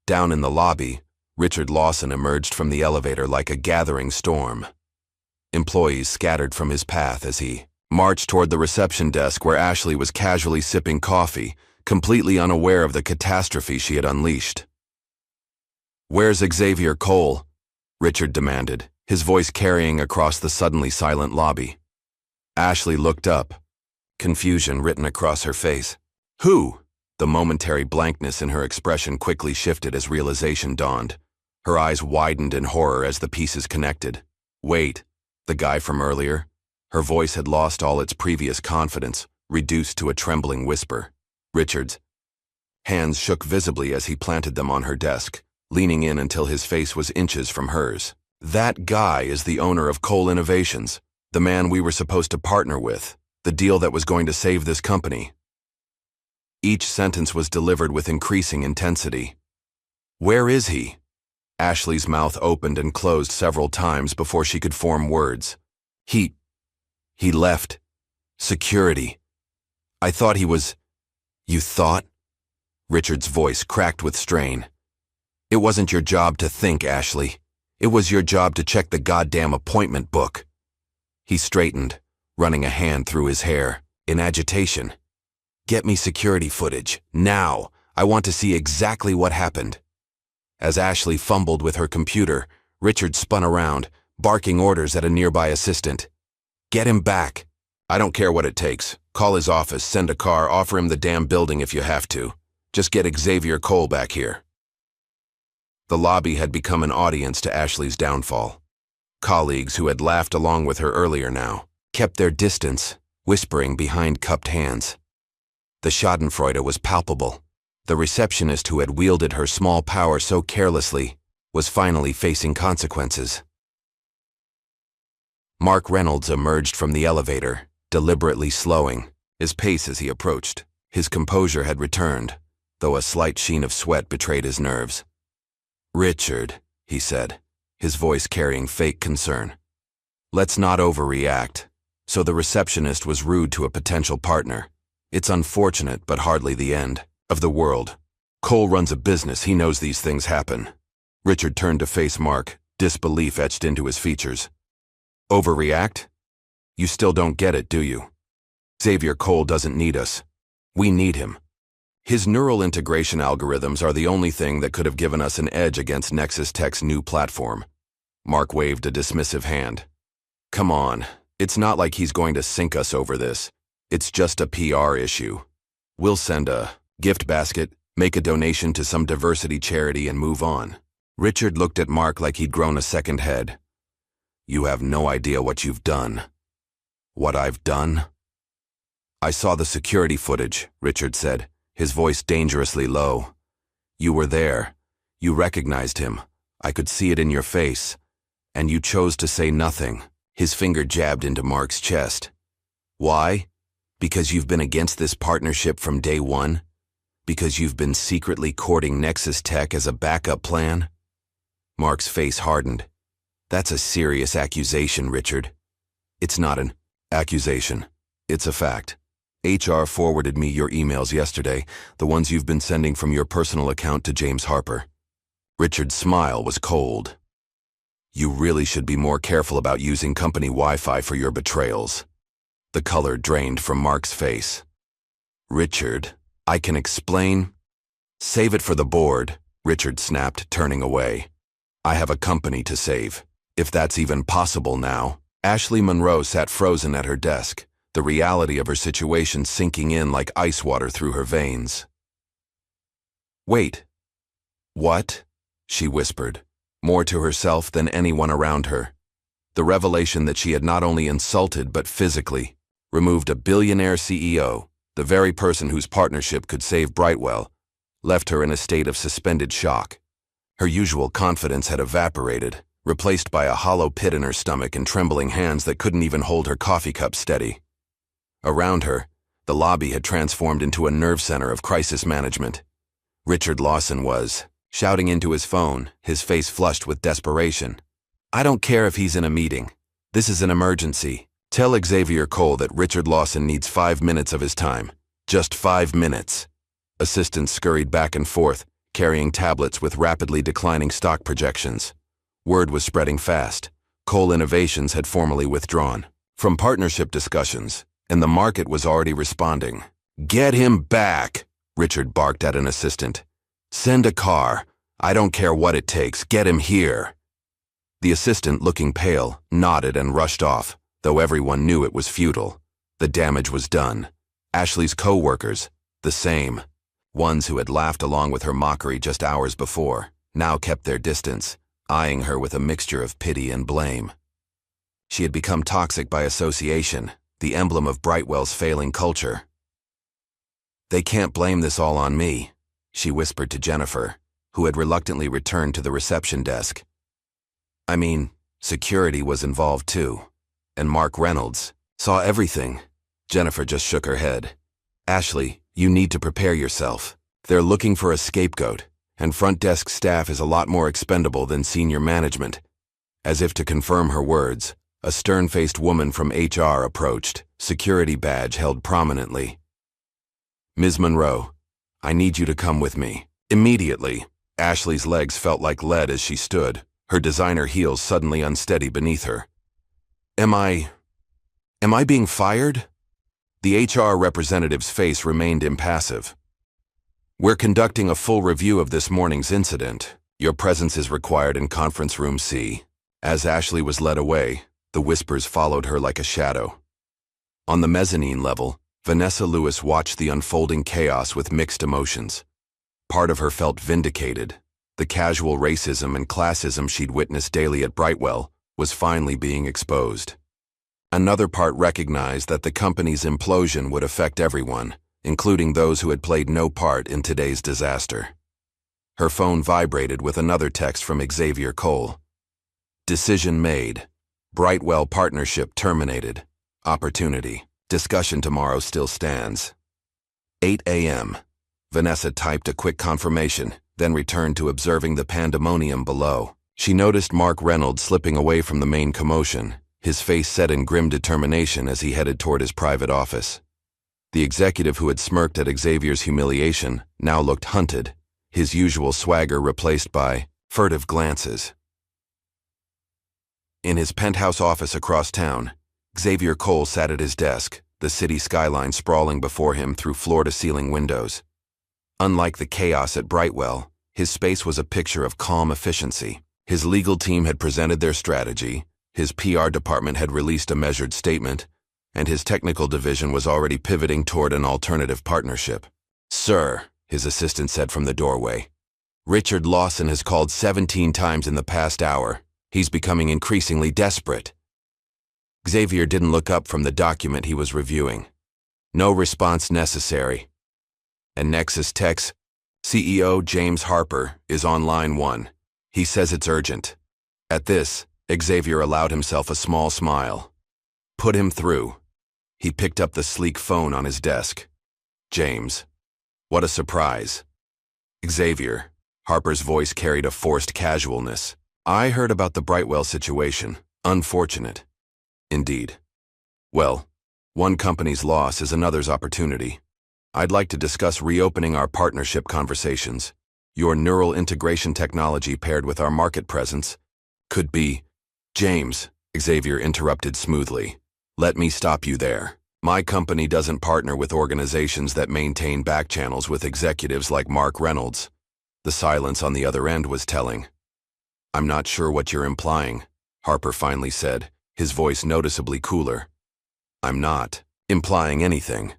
Speaker 1: Down in the lobby, Richard Lawson emerged from the elevator like a gathering storm. Employees scattered from his path as he marched toward the reception desk where Ashley was casually sipping coffee, completely unaware of the catastrophe she had unleashed. "Where's Xavier Cole?" Richard demanded, his voice carrying across the suddenly silent lobby. Ashley looked up, confusion written across her face. "Who?" The momentary blankness in her expression quickly shifted as realization dawned. Her eyes widened in horror as the pieces connected. Wait, the guy from earlier? Her voice had lost all its previous confidence, reduced to a trembling whisper. Richard's hands shook visibly as he planted them on her desk, leaning in until his face was inches from hers. "That guy is the owner of Cole Innovations, the man we were supposed to partner with, the deal that was going to save this company." Each sentence was delivered with increasing intensity. "Where is he?" Ashley's mouth opened and closed several times before she could form words. He left. Security. I thought he was... You thought?" Richard's voice cracked with strain. "It wasn't your job to think, Ashley. It was your job to check the goddamn appointment book." He straightened, running a hand through his hair, in agitation. "Get me security footage, now. I want to see exactly what happened." As Ashley fumbled with her computer, Richard spun around, barking orders at a nearby assistant. "Get him back. I don't care what it takes. Call his office, send a car, offer him the damn building if you have to. Just get Xavier Cole back here." The lobby had become an audience to Ashley's downfall. Colleagues who had laughed along with her earlier now kept their distance, whispering behind cupped hands. The schadenfreude was palpable. The receptionist who had wielded her small power so carelessly was finally facing consequences. Mark Reynolds emerged from the elevator, deliberately slowing his pace as he approached. His composure had returned, though a slight sheen of sweat betrayed his nerves. "Richard," he said, his voice carrying fake concern. "Let's not overreact." So the receptionist was rude to a potential partner. It's unfortunate, but hardly the end of the world. Cole runs a business, he knows these things happen. Richard turned to face Mark, disbelief etched into his features. "Overreact? You still don't get it, do you? Xavier Cole doesn't need us. We need him. His neural integration algorithms are the only thing that could have given us an edge against Nexus Tech's new platform." Mark waved a dismissive hand. "Come on, it's not like he's going to sink us over this. It's just a PR issue. We'll send a gift basket, make a donation to some diversity charity and move on." Richard looked at Mark like he'd grown a second head. "You have no idea what you've done." "What I've done?" "I saw the security footage," Richard said, his voice dangerously low. "You were there. You recognized him. I could see it in your face. And you chose to say nothing." His finger jabbed into Mark's chest. "Why? Because you've been against this partnership from day one? Because you've been secretly courting Nexus Tech as a backup plan?" Mark's face hardened. "That's a serious accusation, Richard." "It's not an accusation. It's a fact. HR forwarded me your emails yesterday, the ones you've been sending from your personal account to James Harper." Richard's smile was cold. "You really should be more careful about using company Wi-Fi for your betrayals." The color drained from Mark's face. "Richard, I can explain." "Save it for the board," Richard snapped, turning away. "I have a company to save. If that's even possible now." Ashley Monroe sat frozen at her desk, the reality of her situation sinking in like ice water through her veins. "Wait," What? She whispered, more to herself than anyone around her. The revelation that she had not only insulted but physically removed a billionaire CEO, the very person whose partnership could save Brightwell, left her in a state of suspended shock. Her usual confidence had evaporated, replaced by a hollow pit in her stomach and trembling hands that couldn't even hold her coffee cup steady. Around her, the lobby had transformed into a nerve center of crisis management. Richard Lawson was shouting into his phone, his face flushed with desperation. "I don't care if he's in a meeting. This is an emergency. Tell Xavier Cole that Richard Lawson needs 5 minutes of his time. Just 5 minutes." Assistants scurried back and forth, carrying tablets with rapidly declining stock projections. Word was spreading fast. Cole Innovations had formally withdrawn from partnership discussions, and the market was already responding. "Get him back," Richard barked at an assistant. "Send a car. I don't care what it takes. Get him here." The assistant, looking pale, nodded and rushed off, though everyone knew it was futile. The damage was done. Ashley's co-workers, the same. Ones who had laughed along with her mockery just hours before, now kept their distance, eyeing her with a mixture of pity and blame. She had become toxic by association, the emblem of Brightwell's failing culture. "They can't blame this all on me," she whispered to Jennifer, who had reluctantly returned to the reception desk. "I mean, security was involved too, and Mark Reynolds saw everything." Jennifer just shook her head. "Ashley, you need to prepare yourself. They're looking for a scapegoat, and front desk staff is a lot more expendable than senior management." As if to confirm her words, a stern-faced woman from HR approached, security badge held prominently. "Ms. Monroe, I need you to come with me. Immediately." Ashley's legs felt like lead as she stood, her designer heels suddenly unsteady beneath her. Am I being fired?" The HR representative's face remained impassive. "We're conducting a full review of this morning's incident. Your presence is required in conference room C." As Ashley was led away, the whispers followed her like a shadow. On the mezzanine level, Vanessa Lewis watched the unfolding chaos with mixed emotions. Part of her felt vindicated. The casual racism and classism she'd witnessed daily at Brightwell was finally being exposed. Another part recognized that the company's implosion would affect everyone, including those who had played no part in today's disaster. Her phone vibrated with another text from Xavier Cole. "Decision made. Brightwell partnership terminated. Opportunity. Discussion tomorrow still stands." 8 a.m. Vanessa typed a quick confirmation, then returned to observing the pandemonium below. She noticed Mark Reynolds slipping away from the main commotion, his face set in grim determination as he headed toward his private office. The executive who had smirked at Xavier's humiliation now looked hunted, his usual swagger replaced by furtive glances. In his penthouse office across town, Xavier Cole sat at his desk, the city skyline sprawling before him through floor-to-ceiling windows. Unlike the chaos at Brightwell, his space was a picture of calm efficiency. His legal team had presented their strategy, his PR department had released a measured statement, and his technical division was already pivoting toward an alternative partnership. "Sir," his assistant said from the doorway, "Richard Lawson has called 17 times in the past hour. He's becoming increasingly desperate." Xavier didn't look up from the document he was reviewing. "No response necessary." And Nexus Tech's CEO James Harper is on line 1. He says it's urgent. At this, Xavier allowed himself a small smile. "Put him through." He picked up the sleek phone on his desk. "James." "What a surprise." "Xavier." Harper's voice carried a forced casualness. "I heard about the Brightwell situation. Unfortunate." "Indeed. Well, one company's loss is another's opportunity. I'd like to discuss reopening our partnership conversations. Your neural integration technology paired with our market presence could be—" "James," Xavier interrupted smoothly. "Let me stop you there. My company doesn't partner with organizations that maintain back channels with executives like Mark Reynolds." The silence on the other end was telling. "I'm not sure what you're implying," Harper finally said, his voice noticeably cooler. "I'm not implying anything.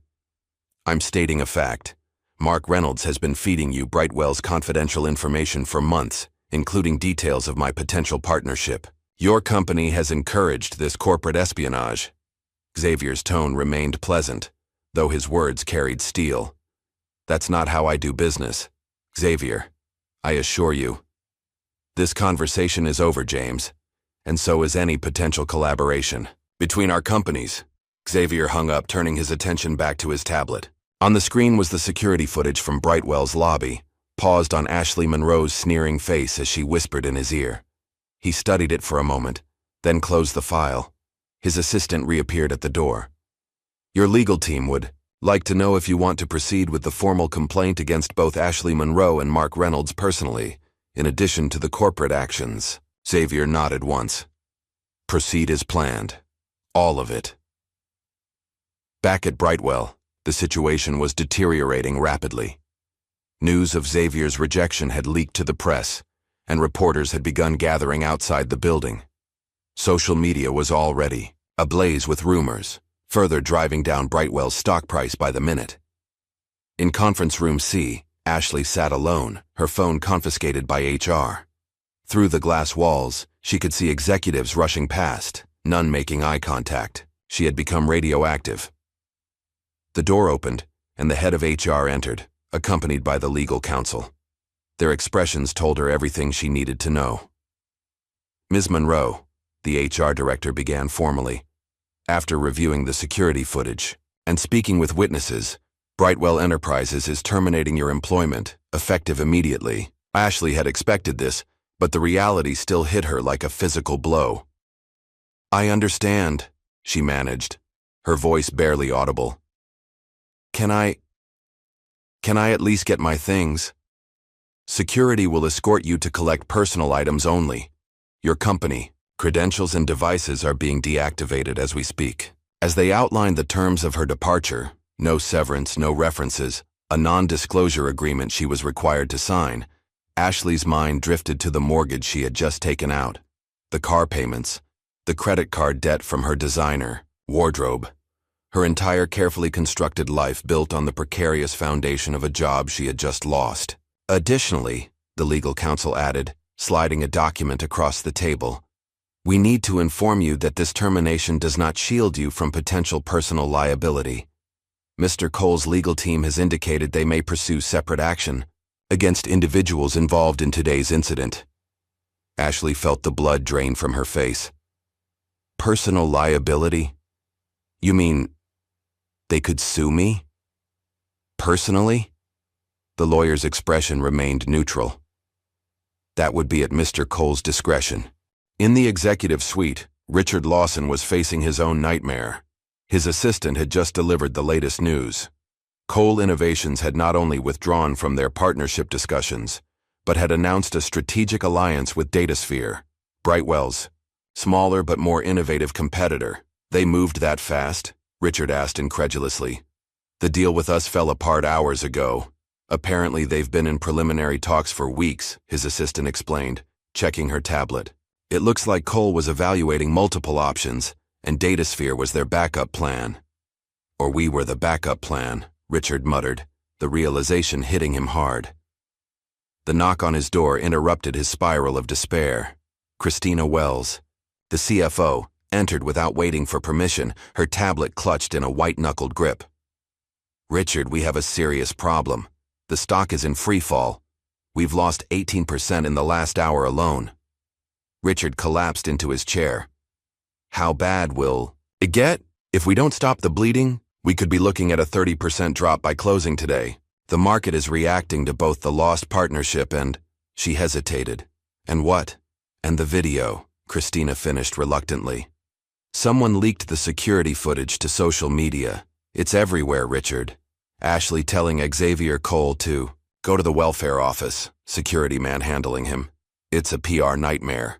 Speaker 1: I'm stating a fact. Mark Reynolds has been feeding you Brightwell's confidential information for months, including details of my potential partnership. Your company has encouraged this corporate espionage. Xavier's tone remained pleasant, though his words carried steel. That's not how I do business, Xavier. I assure you. This conversation is over, James, and so is any potential collaboration between our companies. Xavier hung up, turning his attention back to his tablet. On the screen was the security footage from Brightwell's lobby, paused on Ashley Monroe's sneering face as she whispered in his ear. He studied it for a moment, then closed the file. His assistant reappeared at the door. Your legal team would like to know if you want to proceed with the formal complaint against both Ashley Monroe and Mark Reynolds personally, in addition to the corporate actions. Xavier nodded once. Proceed as planned. All of it. Back at Brightwell, the situation was deteriorating rapidly. News of Xavier's rejection had leaked to the press, and reporters had begun gathering outside the building. Social media was already ablaze with rumors, further driving down Brightwell's stock price by the minute. In conference room C, Ashley sat alone, her phone confiscated by HR. Through the glass walls, she could see executives rushing past, none making eye contact. She had become radioactive. The door opened, and the head of HR entered, accompanied by the legal counsel. Their expressions told her everything she needed to know. Ms. Monroe, the HR director began formally. After reviewing the security footage and speaking with witnesses, Brightwell Enterprises is terminating your employment, effective immediately. Ashley had expected this, but the reality still hit her like a physical blow. I understand, she managed, her voice barely audible. Can I at least get my things? Security will escort you to collect personal items only. Your company, credentials and devices are being deactivated as we speak. As they outlined the terms of her departure, no severance, no references, a non-disclosure agreement she was required to sign, Ashley's mind drifted to the mortgage she had just taken out, the car payments, the credit card debt from her designer, wardrobe, her entire carefully constructed life built on the precarious foundation of a job she had just lost. Additionally, the legal counsel added, sliding a document across the table, we need to inform you that this termination does not shield you from potential personal liability. Mr. Cole's legal team has indicated they may pursue separate action against individuals involved in today's incident. Ashley felt the blood drain from her face. Personal liability? You mean they could sue me? Personally? The lawyer's expression remained neutral. That would be at Mr. Cole's discretion. In the executive suite, Richard Lawson was facing his own nightmare. His assistant had just delivered the latest news. Cole Innovations had not only withdrawn from their partnership discussions, but had announced a strategic alliance with DataSphere, Brightwell's smaller but more innovative competitor. They moved that fast? Richard asked incredulously. The deal with us fell apart hours ago. Apparently they've been in preliminary talks for weeks, his assistant explained, checking her tablet. It looks like Cole was evaluating multiple options, and DataSphere was their backup plan. Or we were the backup plan, Richard muttered, the realization hitting him hard. The knock on his door interrupted his spiral of despair. Christina Wells, the CFO, entered without waiting for permission, her tablet clutched in a white-knuckled grip. Richard, we have a serious problem. The stock is in free fall. We've lost 18% in the last hour alone. Richard collapsed into his chair. How bad will it get? If we don't stop the bleeding, we could be looking at a 30% drop by closing today. The market is reacting to both the lost partnership and... She hesitated. And what? And the video, Christina finished reluctantly. Someone leaked the security footage to social media. It's everywhere, Richard. Ashley telling Xavier Cole to go to the welfare office, security man handling him. It's a PR nightmare.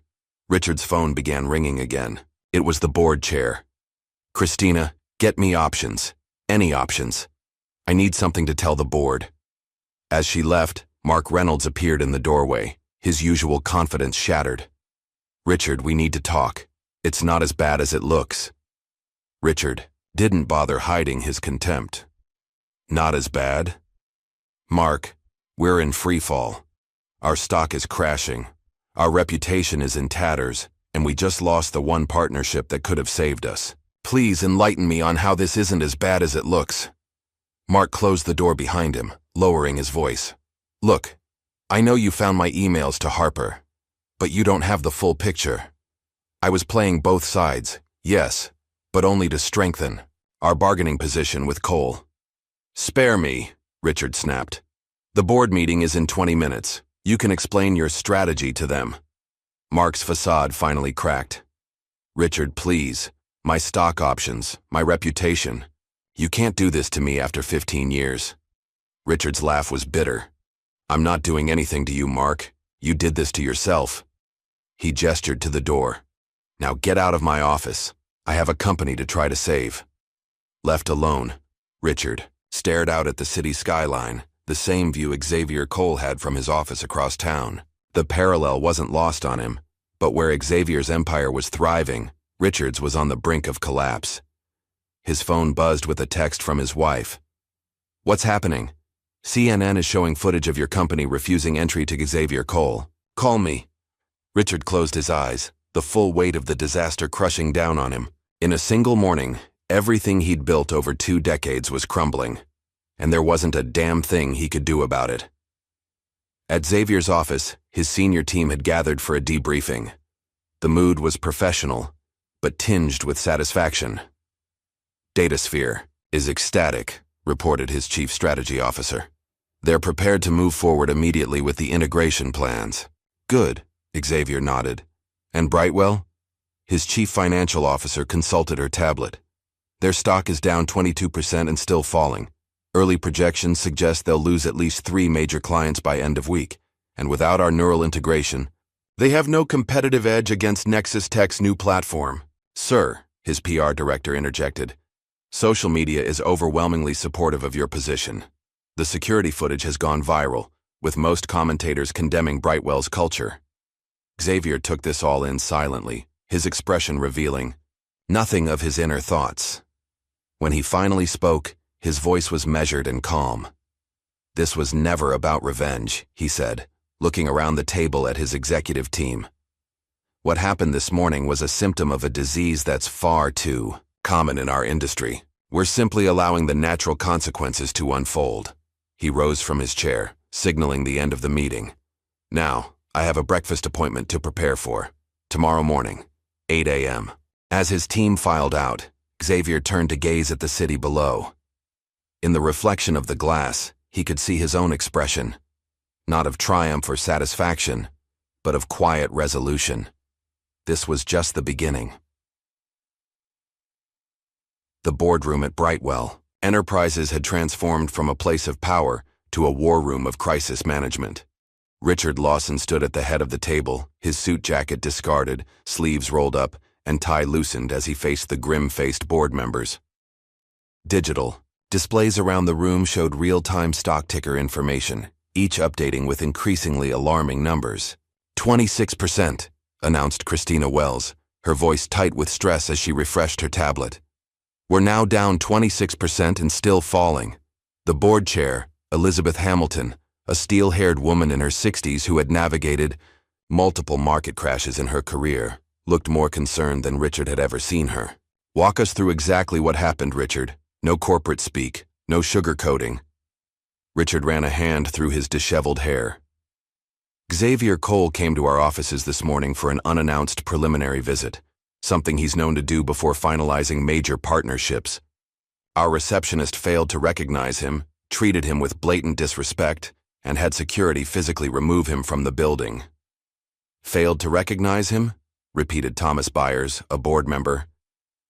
Speaker 1: Richard's phone began ringing again. It was the board chair. Christina, get me options. Any options. I need something to tell the board. As she left, Mark Reynolds appeared in the doorway, his usual confidence shattered. Richard, we need to talk. It's not as bad as it looks. Richard didn't bother hiding his contempt. Not as bad? Mark, we're in freefall. Our stock is crashing. Our reputation is in tatters, and we just lost the one partnership that could have saved us. Please enlighten me on how this isn't as bad as it looks. Mark closed the door behind him, lowering his voice. Look, I know you found my emails to Harper, but you don't have the full picture. I was playing both sides, yes, but only to strengthen our bargaining position with Cole. Spare me, Richard snapped. The board meeting is in 20 minutes. You can explain your strategy to them. Mark's facade finally cracked. Richard, please. My stock options, my reputation. You can't do this to me after 15 years. Richard's laugh was bitter. I'm not doing anything to you, Mark. You did this to yourself. He gestured to the door. Now get out of my office. I have a company to try to save. Left alone, Richard stared out at the city skyline, the same view Xavier Cole had from his office across town. The parallel wasn't lost on him, but where Xavier's empire was thriving, Richard's was on the brink of collapse. His phone buzzed with a text from his wife. What's happening? CNN is showing footage of your company refusing entry to Xavier Cole. Call me. Richard closed his eyes, the full weight of the disaster crushing down on him. In a single morning, everything he'd built over 2 decades was crumbling, and there wasn't a damn thing he could do about it. At Xavier's office, his senior team had gathered for a debriefing. The mood was professional, but tinged with satisfaction. Datasphere is ecstatic, reported his chief strategy officer. They're prepared to move forward immediately with the integration plans. Good, Xavier nodded. And Brightwell? His chief financial officer consulted her tablet. Their stock is down 22% and still falling. Early projections suggest they'll lose at least 3 major clients by end of week, and without our neural integration, they have no competitive edge against Nexus Tech's new platform. Sir, his PR director interjected, social media is overwhelmingly supportive of your position. The security footage has gone viral, with most commentators condemning Brightwell's culture. Xavier took this all in silently, his expression revealing nothing of his inner thoughts. When he finally spoke, his voice was measured and calm. This was never about revenge, he said, looking around the table at his executive team. What happened this morning was a symptom of a disease that's far too common in our industry. We're simply allowing the natural consequences to unfold. He rose from his chair, signaling the end of the meeting. Now, I have a breakfast appointment to prepare for. Tomorrow morning, 8 a.m. As his team filed out, Xavier turned to gaze at the city below. In the reflection of the glass, he could see his own expression, not of triumph or satisfaction, but of quiet resolution. This was just the beginning. The boardroom at Brightwell. Enterprises had transformed from a place of power to a war room of crisis management. Richard Lawson stood at the head of the table, his suit jacket discarded, sleeves rolled up, and tie loosened as he faced the grim-faced board members. Digital displays around the room showed real-time stock ticker information, each updating with increasingly alarming numbers. 26%, announced Christina Wells, her voice tight with stress as she refreshed her tablet. We're now down 26% and still falling. The board chair, Elizabeth Hamilton, a steel-haired woman in her 60s who had navigated multiple market crashes in her career, looked more concerned than Richard had ever seen her. Walk us through exactly what happened, Richard. No corporate speak, no sugarcoating. Richard ran a hand through his disheveled hair. Xavier Cole came to our offices this morning for an unannounced preliminary visit, something he's known to do before finalizing major partnerships. Our receptionist failed to recognize him, treated him with blatant disrespect, and had security physically remove him from the building. Failed to recognize him? Repeated Thomas Byers, a board member.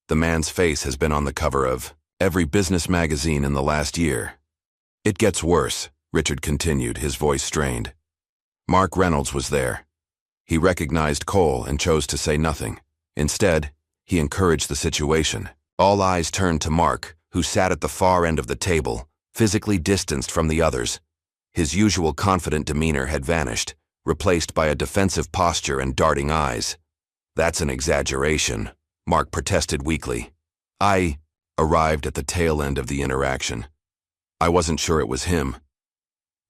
Speaker 1: The man's face has been on the cover of every business magazine in the last year. It gets worse, Richard continued, his voice strained. Mark Reynolds was there. He recognized Cole and chose to say nothing. Instead, he encouraged the situation. All eyes turned to Mark, who sat at the far end of the table, physically distanced from the others. His usual confident demeanor had vanished, replaced by a defensive posture and darting eyes. That's an exaggeration, Mark protested weakly. I arrived at the tail end of the interaction. I wasn't sure it was him.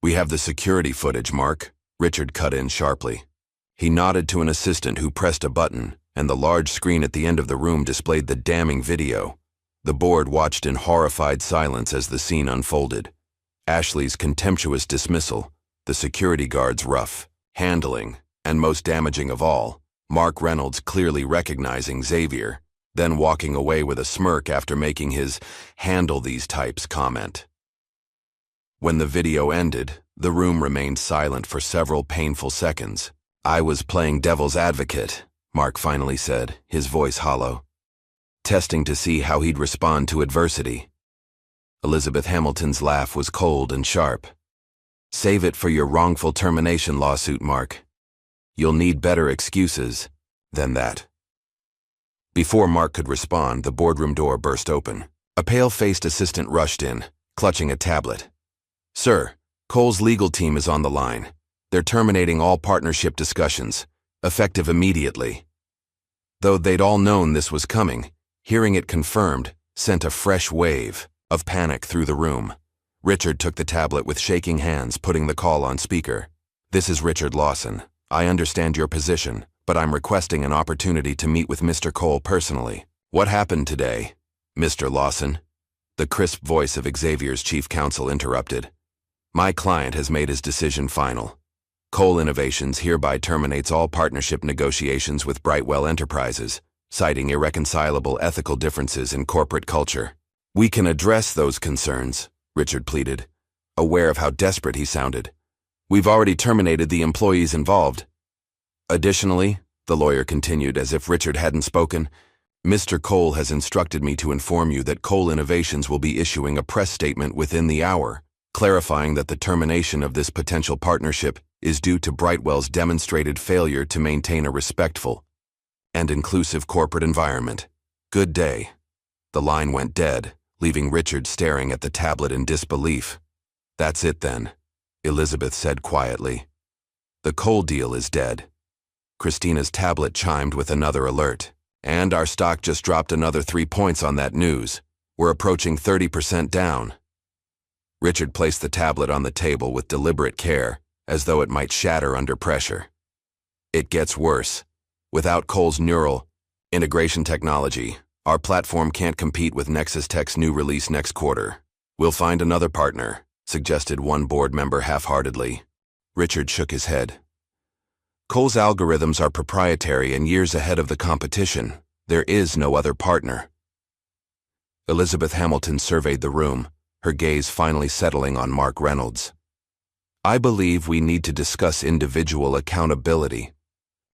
Speaker 1: We have the security footage, Mark, Richard cut in sharply. He nodded to an assistant who pressed a button, and the large screen at the end of the room displayed the damning video. The board watched in horrified silence as the scene unfolded. Ashley's contemptuous dismissal, the security guard's rough handling, and most damaging of all, Mark Reynolds clearly recognizing Xavier, then walking away with a smirk after making his "handle these types" comment. When the video ended, the room remained silent for several painful seconds. "I was playing devil's advocate," Mark finally said, his voice hollow, testing to see how he'd respond to adversity. Elizabeth Hamilton's laugh was cold and sharp. "Save it for your wrongful termination lawsuit, Mark. You'll need better excuses than that." Before Mark could respond, the boardroom door burst open. A pale-faced assistant rushed in, clutching a tablet. "Sir, Cole's legal team is on the line. They're terminating all partnership discussions, effective immediately." Though they'd all known this was coming, hearing it confirmed sent a fresh wave of panic through the room. Richard took the tablet with shaking hands, putting the call on speaker. "This is Richard Lawson. I understand your position, but I'm requesting an opportunity to meet with Mr. Cole personally." "What happened today, Mr. Lawson?" The crisp voice of Xavier's chief counsel interrupted. "My client has made his decision final. Cole Innovations hereby terminates all partnership negotiations with Brightwell Enterprises, citing irreconcilable ethical differences in corporate culture." "We can address those concerns," Richard pleaded, aware of how desperate he sounded. "We've already terminated the employees involved. Additionally," the lawyer continued as if Richard hadn't spoken, "Mr. Cole has instructed me to inform you that Cole Innovations will be issuing a press statement within the hour, clarifying that the termination of this potential partnership is due to Brightwell's demonstrated failure to maintain a respectful and inclusive corporate environment. Good day." The line went dead, leaving Richard staring at the tablet in disbelief. "That's it then," Elizabeth said quietly. "The Cole deal is dead." Christina's tablet chimed with another alert. "And our stock just dropped another 3 points on that news. We're approaching 30% down." Richard placed the tablet on the table with deliberate care, as though it might shatter under pressure. "It gets worse. Without Cole's neural integration technology, our platform can't compete with Nexus Tech's new release next quarter. We'll find another partner," suggested one board member half-heartedly. Richard shook his head. "Cole's algorithms are proprietary and years ahead of the competition. There is no other partner." Elizabeth Hamilton surveyed the room, her gaze finally settling on Mark Reynolds. "I believe we need to discuss individual accountability.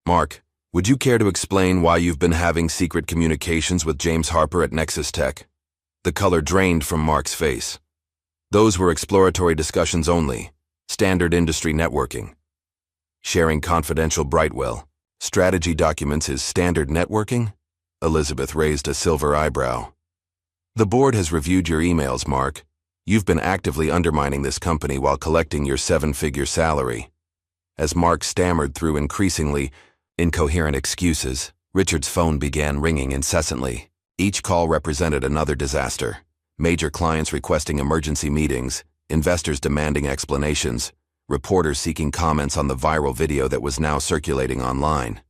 Speaker 1: Mark, would you care to explain why you've been having secret communications with James Harper at Nexus Tech?" The color drained from Mark's face. "Those were exploratory discussions only, standard industry networking. Sharing confidential Brightwell strategy documents is standard networking?" Elizabeth raised a silver eyebrow. "The board has reviewed your emails, Mark. You've been actively undermining this company while collecting your 7-figure salary." As Mark stammered through increasingly incoherent excuses, Richard's phone began ringing incessantly. Each call represented another disaster. Major clients requesting emergency meetings, investors demanding explanations, reporters seeking comments on the viral video that was now circulating online.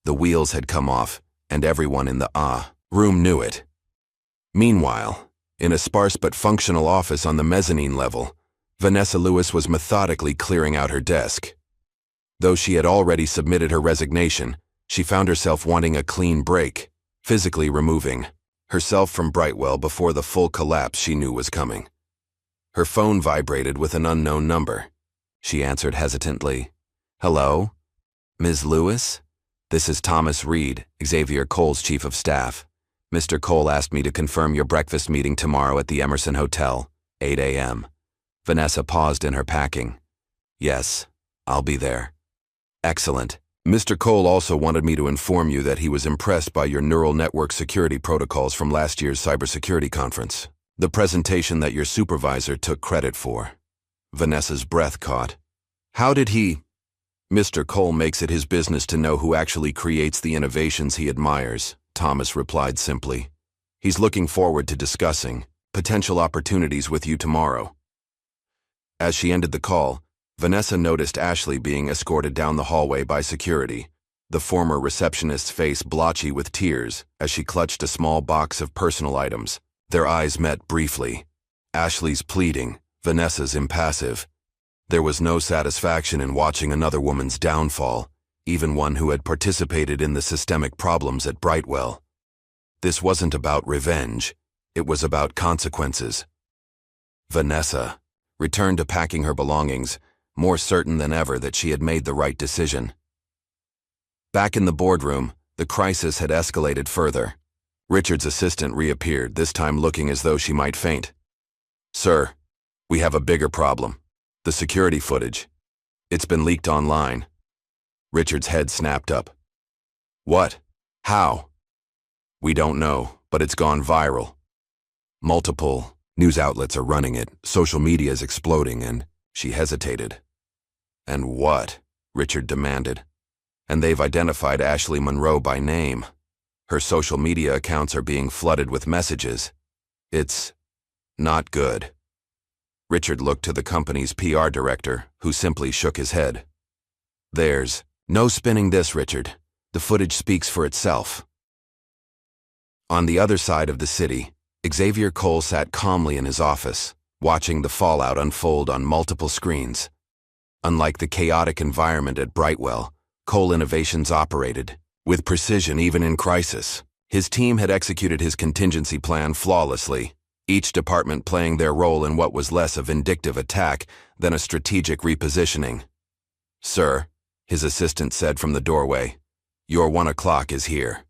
Speaker 1: The wheels had come off, and everyone in the room knew it. Meanwhile, in a sparse but functional office on the mezzanine level, Vanessa Lewis was methodically clearing out her desk. Though she had already submitted her resignation, she found herself wanting a clean break, physically removing herself from Brightwell before the full collapse she knew was coming. Her phone vibrated with an unknown number. She answered hesitantly. "Hello? Ms. Lewis? This is Thomas Reed, Xavier Cole's chief of staff. Mr. Cole asked me to confirm your breakfast meeting tomorrow at the Emerson Hotel, 8 a.m. Vanessa paused in her packing. "Yes, I'll be there." "Excellent. Mr. Cole also wanted me to inform you that he was impressed by your neural network security protocols from last year's cybersecurity conference. The presentation that your supervisor took credit for." Vanessa's breath caught. "How did he—" "Mr. Cole makes it his business to know who actually creates the innovations he admires," Thomas replied simply. "He's looking forward to discussing potential opportunities with you tomorrow." As she ended the call, Vanessa noticed Ashley being escorted down the hallway by security, the former receptionist's face blotchy with tears as she clutched a small box of personal items. Their eyes met briefly. Ashley's pleading, Vanessa's impassive. There was no satisfaction in watching another woman's downfall, even one who had participated in the systemic problems at Brightwell. This wasn't about revenge. It was about consequences. Vanessa returned to packing her belongings, more certain than ever that she had made the right decision. Back in the boardroom, the crisis had escalated further. Richard's assistant reappeared, this time looking as though she might faint. "Sir, we have a bigger problem. The security footage. It's been leaked online." Richard's head snapped up. "What? How?" "We don't know, but it's gone viral. Multiple news outlets are running it, social media is exploding, and..." She hesitated. "And what?" Richard demanded. "And they've identified Ashley Monroe by name. Her social media accounts are being flooded with messages. It's not good." Richard looked to the company's PR director, who simply shook his head. "There's no spinning this, Richard. The footage speaks for itself." On the other side of the city, Xavier Cole sat calmly in his office, watching the fallout unfold on multiple screens. Unlike the chaotic environment at Brightwell, Cole Innovations operated with precision even in crisis. His team had executed his contingency plan flawlessly, each department playing their role in what was less a vindictive attack than a strategic repositioning. "Sir," his assistant said from the doorway, "your 1 o'clock is here."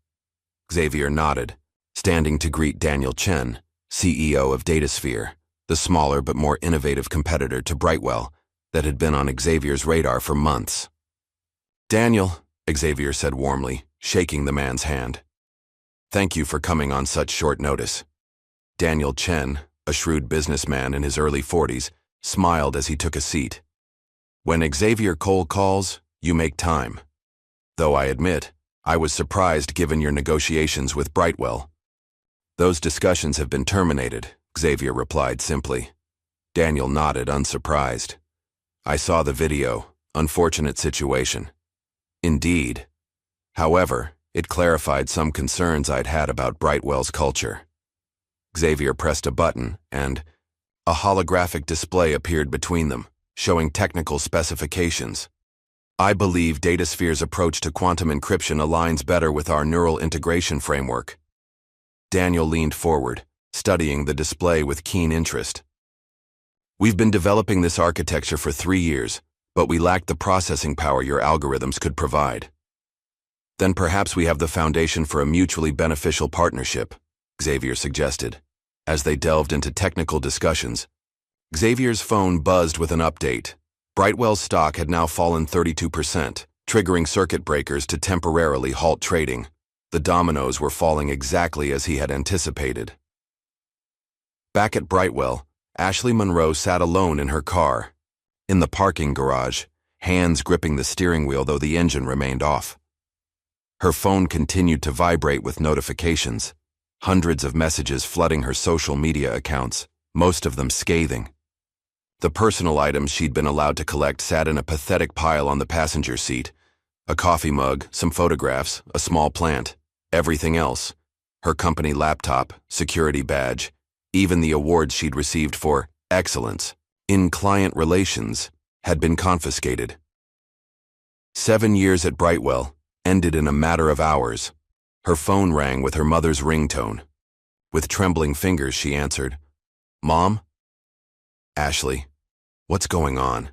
Speaker 1: Xavier nodded, standing to greet Daniel Chen, CEO of DataSphere, the smaller but more innovative competitor to Brightwell that had been on Xavier's radar for months. "Daniel," Xavier said warmly, shaking the man's hand. "Thank you for coming on such short notice." Daniel Chen, a shrewd businessman in his early 40s, smiled as he took a seat. "When Xavier Cole calls, you make time. Though I admit, I was surprised given your negotiations with Brightwell." "Those discussions have been terminated," Xavier replied simply. Daniel nodded, unsurprised. "I saw the video. Unfortunate situation." "Indeed. However, it clarified some concerns I'd had about Brightwell's culture." Xavier pressed a button, and a holographic display appeared between them, showing technical specifications. "I believe DataSphere's approach to quantum encryption aligns better with our neural integration framework." Daniel leaned forward, studying the display with keen interest. "We've been developing this architecture for 3 years, but we lacked the processing power your algorithms could provide." "Then perhaps we have the foundation for a mutually beneficial partnership," Xavier suggested. As they delved into technical discussions, Xavier's phone buzzed with an update. Brightwell's stock had now fallen 32%, triggering circuit breakers to temporarily halt trading. The dominoes were falling exactly as he had anticipated. Back at Brightwell, Ashley Monroe sat alone in her car, in the parking garage, hands gripping the steering wheel though the engine remained off. Her phone continued to vibrate with notifications, hundreds of messages flooding her social media accounts, most of them scathing. The personal items she'd been allowed to collect sat in a pathetic pile on the passenger seat. A coffee mug, some photographs, a small plant. Everything else, her company laptop, security badge, even the awards she'd received for excellence in client relations, had been confiscated. 7 years at Brightwell ended in a matter of hours. Her phone rang with her mother's ringtone. With trembling fingers, she answered, "Mom?" "Ashley, what's going on?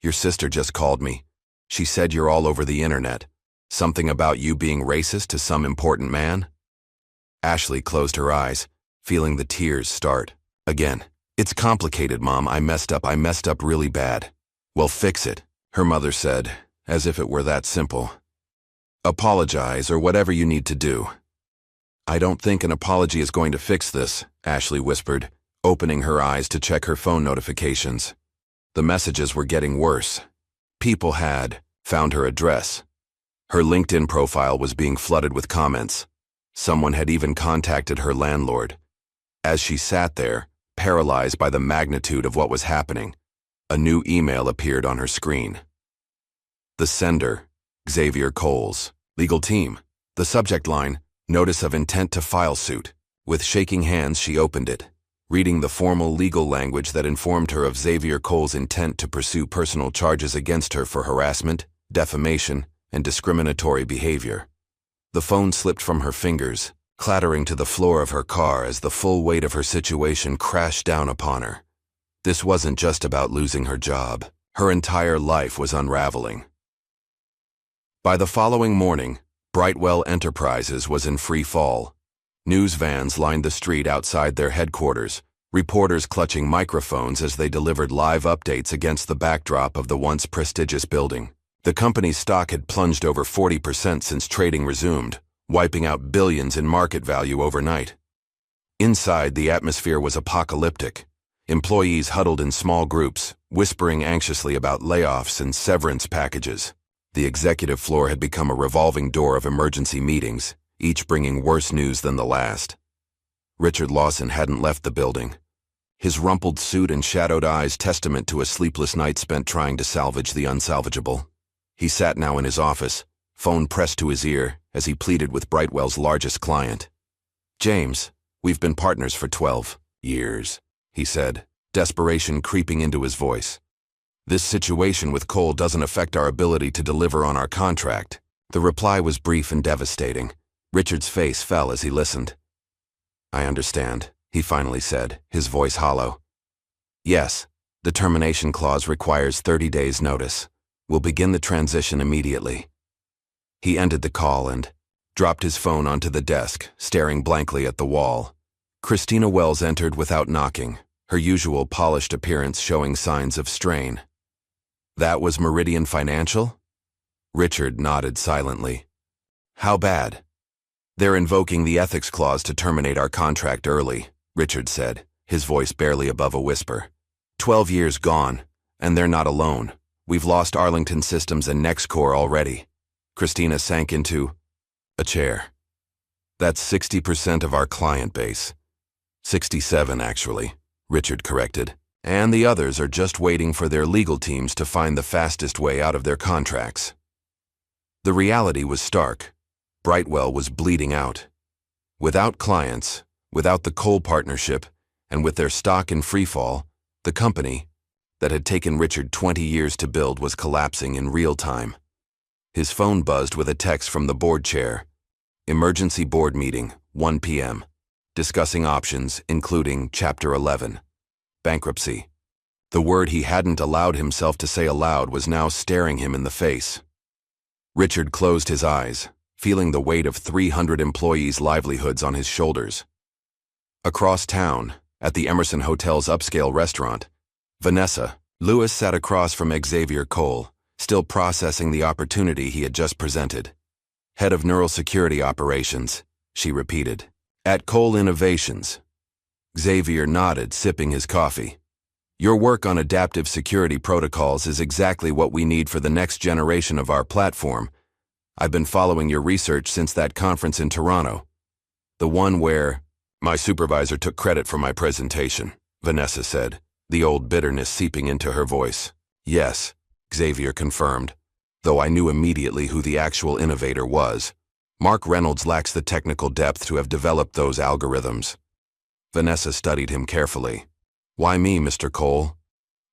Speaker 1: Your sister just called me. She said you're all over the internet. Something about you being racist to some important man?" Ashley closed her eyes, feeling the tears start again. "It's complicated, Mom. I messed up really bad." "Well, fix it," her mother said, as if it were that simple. "Apologize or whatever you need to do." "I don't think an apology is going to fix this," Ashley whispered, opening her eyes to check her phone notifications. The messages were getting worse. People had found her address. Her LinkedIn profile was being flooded with comments. Someone had even contacted her landlord. As she sat there, paralyzed by the magnitude of what was happening, A new email appeared on her screen. The sender, Xavier Coles. Legal team. The subject line, Notice of Intent to File Suit. With shaking hands, she opened it, reading the formal legal language that informed her of Xavier Coles' intent to pursue personal charges against her for harassment, defamation, and discriminatory behavior. The phone slipped from her fingers, clattering to the floor of her car as the full weight of her situation crashed down upon her. This wasn't just about losing her job. Her entire life was unraveling. By the following morning, Brightwell Enterprises was in free fall. News vans lined the street outside their headquarters, reporters clutching microphones as they delivered live updates against the backdrop of the once prestigious building. The company's stock had plunged over 40% since trading resumed, wiping out billions in market value overnight. Inside, the atmosphere was apocalyptic. Employees huddled in small groups, whispering anxiously about layoffs and severance packages. The executive floor had become a revolving door of emergency meetings, each bringing worse news than the last. Richard Lawson hadn't left the building. His rumpled suit and shadowed eyes testament to a sleepless night spent trying to salvage the unsalvageable. He sat now in his office, phone pressed to his ear, as he pleaded with Brightwell's largest client. "James, we've been partners for 12 years, he said, desperation creeping into his voice. "This situation with Cole doesn't affect our ability to deliver on our contract." The reply was brief and devastating. Richard's face fell as he listened. "I understand," he finally said, his voice hollow. "Yes, the termination clause requires 30 days' notice. We'll begin the transition immediately." He ended the call and dropped his phone onto the desk, staring blankly at the wall. Christina Wells entered without knocking, her usual polished appearance showing signs of strain. "That was Meridian Financial?" Richard nodded silently. "How bad?" "They're invoking the ethics clause to terminate our contract early," Richard said, his voice barely above a whisper. 12 years gone, and they're not alone. We've lost Arlington Systems and NextCore already." Christina sank into a chair. "That's 60% of our client base." 67, actually, Richard corrected. "And the others are just waiting for their legal teams to find the fastest way out of their contracts." The reality was stark. Brightwell was bleeding out. Without clients, without the Cole partnership, and with their stock in freefall, the company that had taken Richard 20 years to build was collapsing in real time. His phone buzzed with a text from the board chair. "Emergency board meeting, 1 p.m. Discussing options, including Chapter 11. Bankruptcy." The word he hadn't allowed himself to say aloud was now staring him in the face. Richard closed his eyes, feeling the weight of 300 employees' livelihoods on his shoulders. Across town, at the Emerson Hotel's upscale restaurant, Vanessa Lewis sat across from Xavier Cole, still processing the opportunity he had just presented. "Head of Neural Security Operations," she repeated. "At Cole Innovations." Xavier nodded, sipping his coffee. "Your work on adaptive security protocols is exactly what we need for the next generation of our platform. I've been following your research since that conference in Toronto. The one where my supervisor took credit for my presentation," Vanessa said, the old bitterness seeping into her voice. "Yes," Xavier confirmed, though I knew immediately who the actual innovator was. "Mark Reynolds lacks the technical depth to have developed those algorithms." Vanessa studied him carefully. "Why me, Mr. Cole?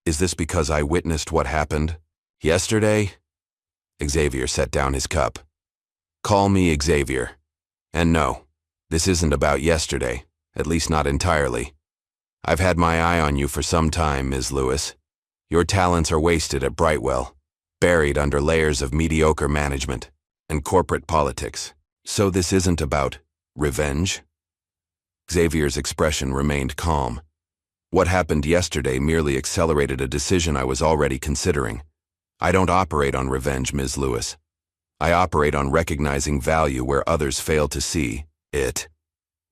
Speaker 1: Is this because I witnessed what happened yesterday?" Xavier set down his cup. "Call me Xavier. And no, this isn't about yesterday, at least not entirely. I've had my eye on you for some time, Ms. Lewis. Your talents are wasted at Brightwell, buried under layers of mediocre management and corporate politics. So this isn't about revenge?" Xavier's expression remained calm. "What happened yesterday merely accelerated a decision I was already considering. I don't operate on revenge, Ms. Lewis. I operate on recognizing value where others fail to see it."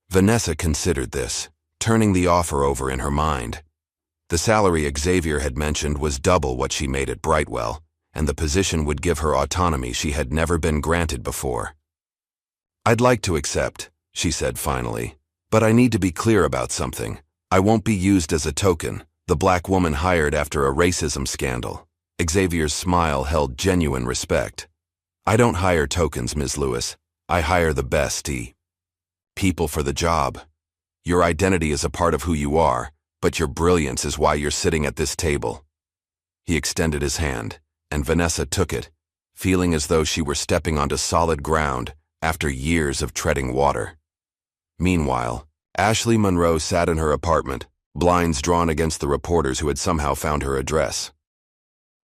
Speaker 1: Vanessa considered this, turning the offer over in her mind. The salary Xavier had mentioned was double what she made at Brightwell, and the position would give her autonomy she had never been granted before. "I'd like to accept," she said finally, "but I need to be clear about something. I won't be used as a token, The black woman hired after a racism scandal. Xavier's smile held genuine respect. I don't hire tokens, Ms. Lewis. I hire the best people for the job. Your identity is a part of who you are, but your brilliance is why you're sitting at this table. He extended his hand, and Vanessa took it, feeling as though she were stepping onto solid ground after years of treading water. Meanwhile, Ashley Monroe sat in her apartment, blinds drawn against the reporters who had somehow found her address.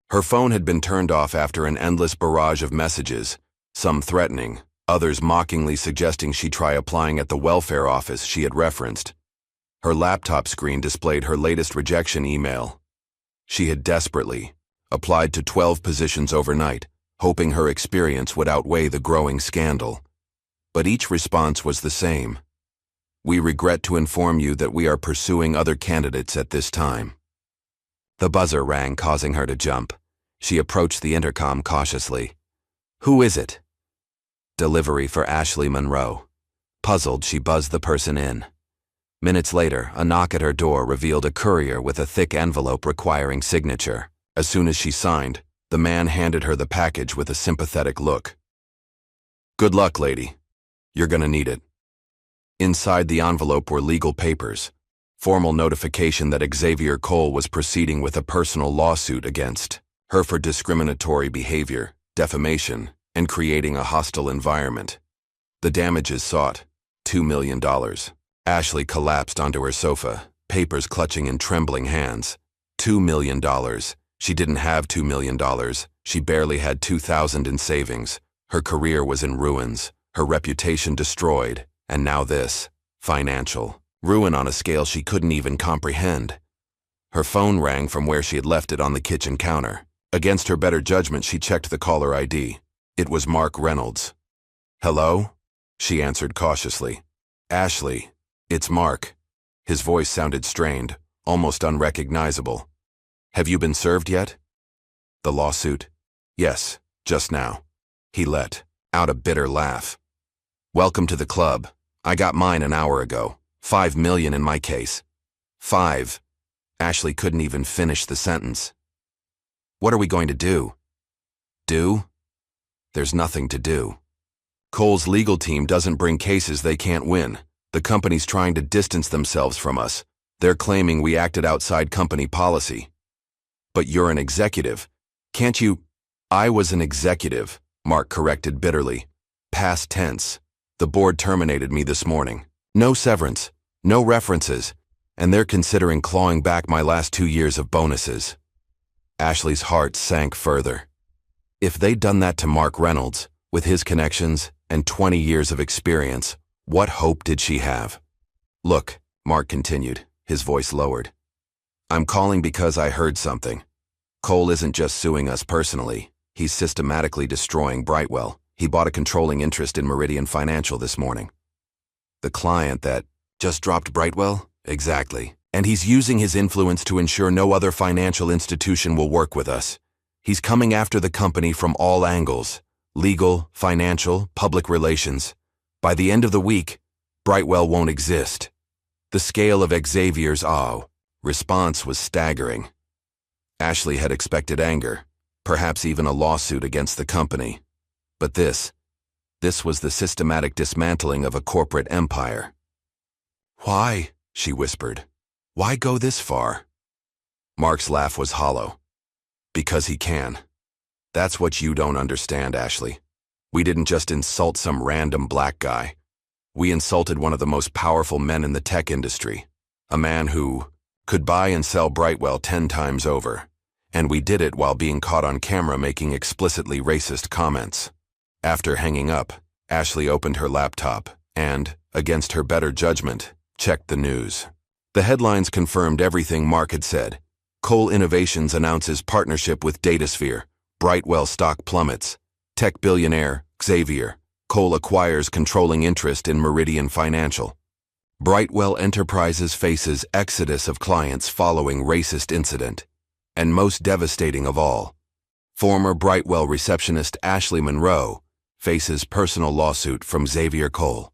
Speaker 1: Her phone had been turned off after an endless barrage of messages, some threatening, others mockingly suggesting she try applying at the welfare office she had referenced. Her laptop screen displayed her latest rejection email. She had desperately applied to 12 positions overnight, hoping her experience would outweigh the growing scandal. But each response was the same. We regret to inform you that we are pursuing other candidates at this time. The buzzer rang, causing her to jump. She approached the intercom cautiously. Who is it? Delivery for Ashley Monroe. Puzzled, she buzzed the person in. Minutes later, a knock at her door revealed a courier with a thick envelope requiring signature. As soon as she signed, the man handed her the package with a sympathetic look. Good luck, lady. You're gonna need it. Inside the envelope were legal papers, formal notification that Xavier Cole was proceeding with a personal lawsuit against her for discriminatory behavior, defamation, and creating a hostile environment. The damages sought, $2 million. Ashley collapsed onto her sofa, papers clutching in trembling hands. $2 million. She didn't have $2 million. She barely had $2,000 in savings. Her career was in ruins, her reputation destroyed, and now this, financial ruin on a scale she couldn't even comprehend. Her phone rang from where she had left it on the kitchen counter. Against her better judgment, she checked the caller ID. It was Mark Reynolds. Hello? She answered cautiously. Ashley, it's Mark. His voice sounded strained, almost unrecognizable. Have you been served yet? The lawsuit? Yes, just now. He let out a bitter laugh. Welcome to the club. I got mine an hour ago. $5 million in my case. 5. Ashley couldn't even finish the sentence. What are we going to do? Do? There's nothing to do. Cole's legal team doesn't bring cases they can't win. The company's trying to distance themselves from us. They're claiming we acted outside company policy. But you're an executive. Can't you? I was an executive, Mark corrected bitterly. Past tense. The board terminated me this morning. No severance, no references, and they're considering clawing back my last 2 years of bonuses. Ashley's heart sank further. If they'd done that to Mark Reynolds, with his connections and 20 years of experience, what hope did she have? Look, Mark continued, his voice lowered. I'm calling because I heard something. Cole isn't just suing us personally. He's systematically destroying Brightwell. He bought a controlling interest in Meridian Financial this morning. The client that just dropped Brightwell? Exactly. And he's using his influence to ensure no other financial institution will work with us. He's coming after the company from all angles: legal, financial, public relations. By the end of the week, Brightwell won't exist. The scale of Xavier's response was staggering. Ashley had expected anger, perhaps even a lawsuit against the company. But this was the systematic dismantling of a corporate empire. Why? She whispered. Why go this far? Mark's laugh was hollow. Because he can. That's what you don't understand, Ashley. We didn't just insult some random black guy. We insulted one of the most powerful men in the tech industry, a man who could buy and sell Brightwell 10 times over. And we did it while being caught on camera making explicitly racist comments. After hanging up, Ashley opened her laptop and, against her better judgment, checked the news. The headlines confirmed everything Mark had said. Cole Innovations announces partnership with Datasphere. Brightwell stock plummets. Tech billionaire, Xavier. Cole acquires controlling interest in Meridian Financial. Brightwell Enterprises faces exodus of clients following racist incident. And most devastating of all, former Brightwell receptionist Ashley Monroe faces personal lawsuit from Xavier Cole.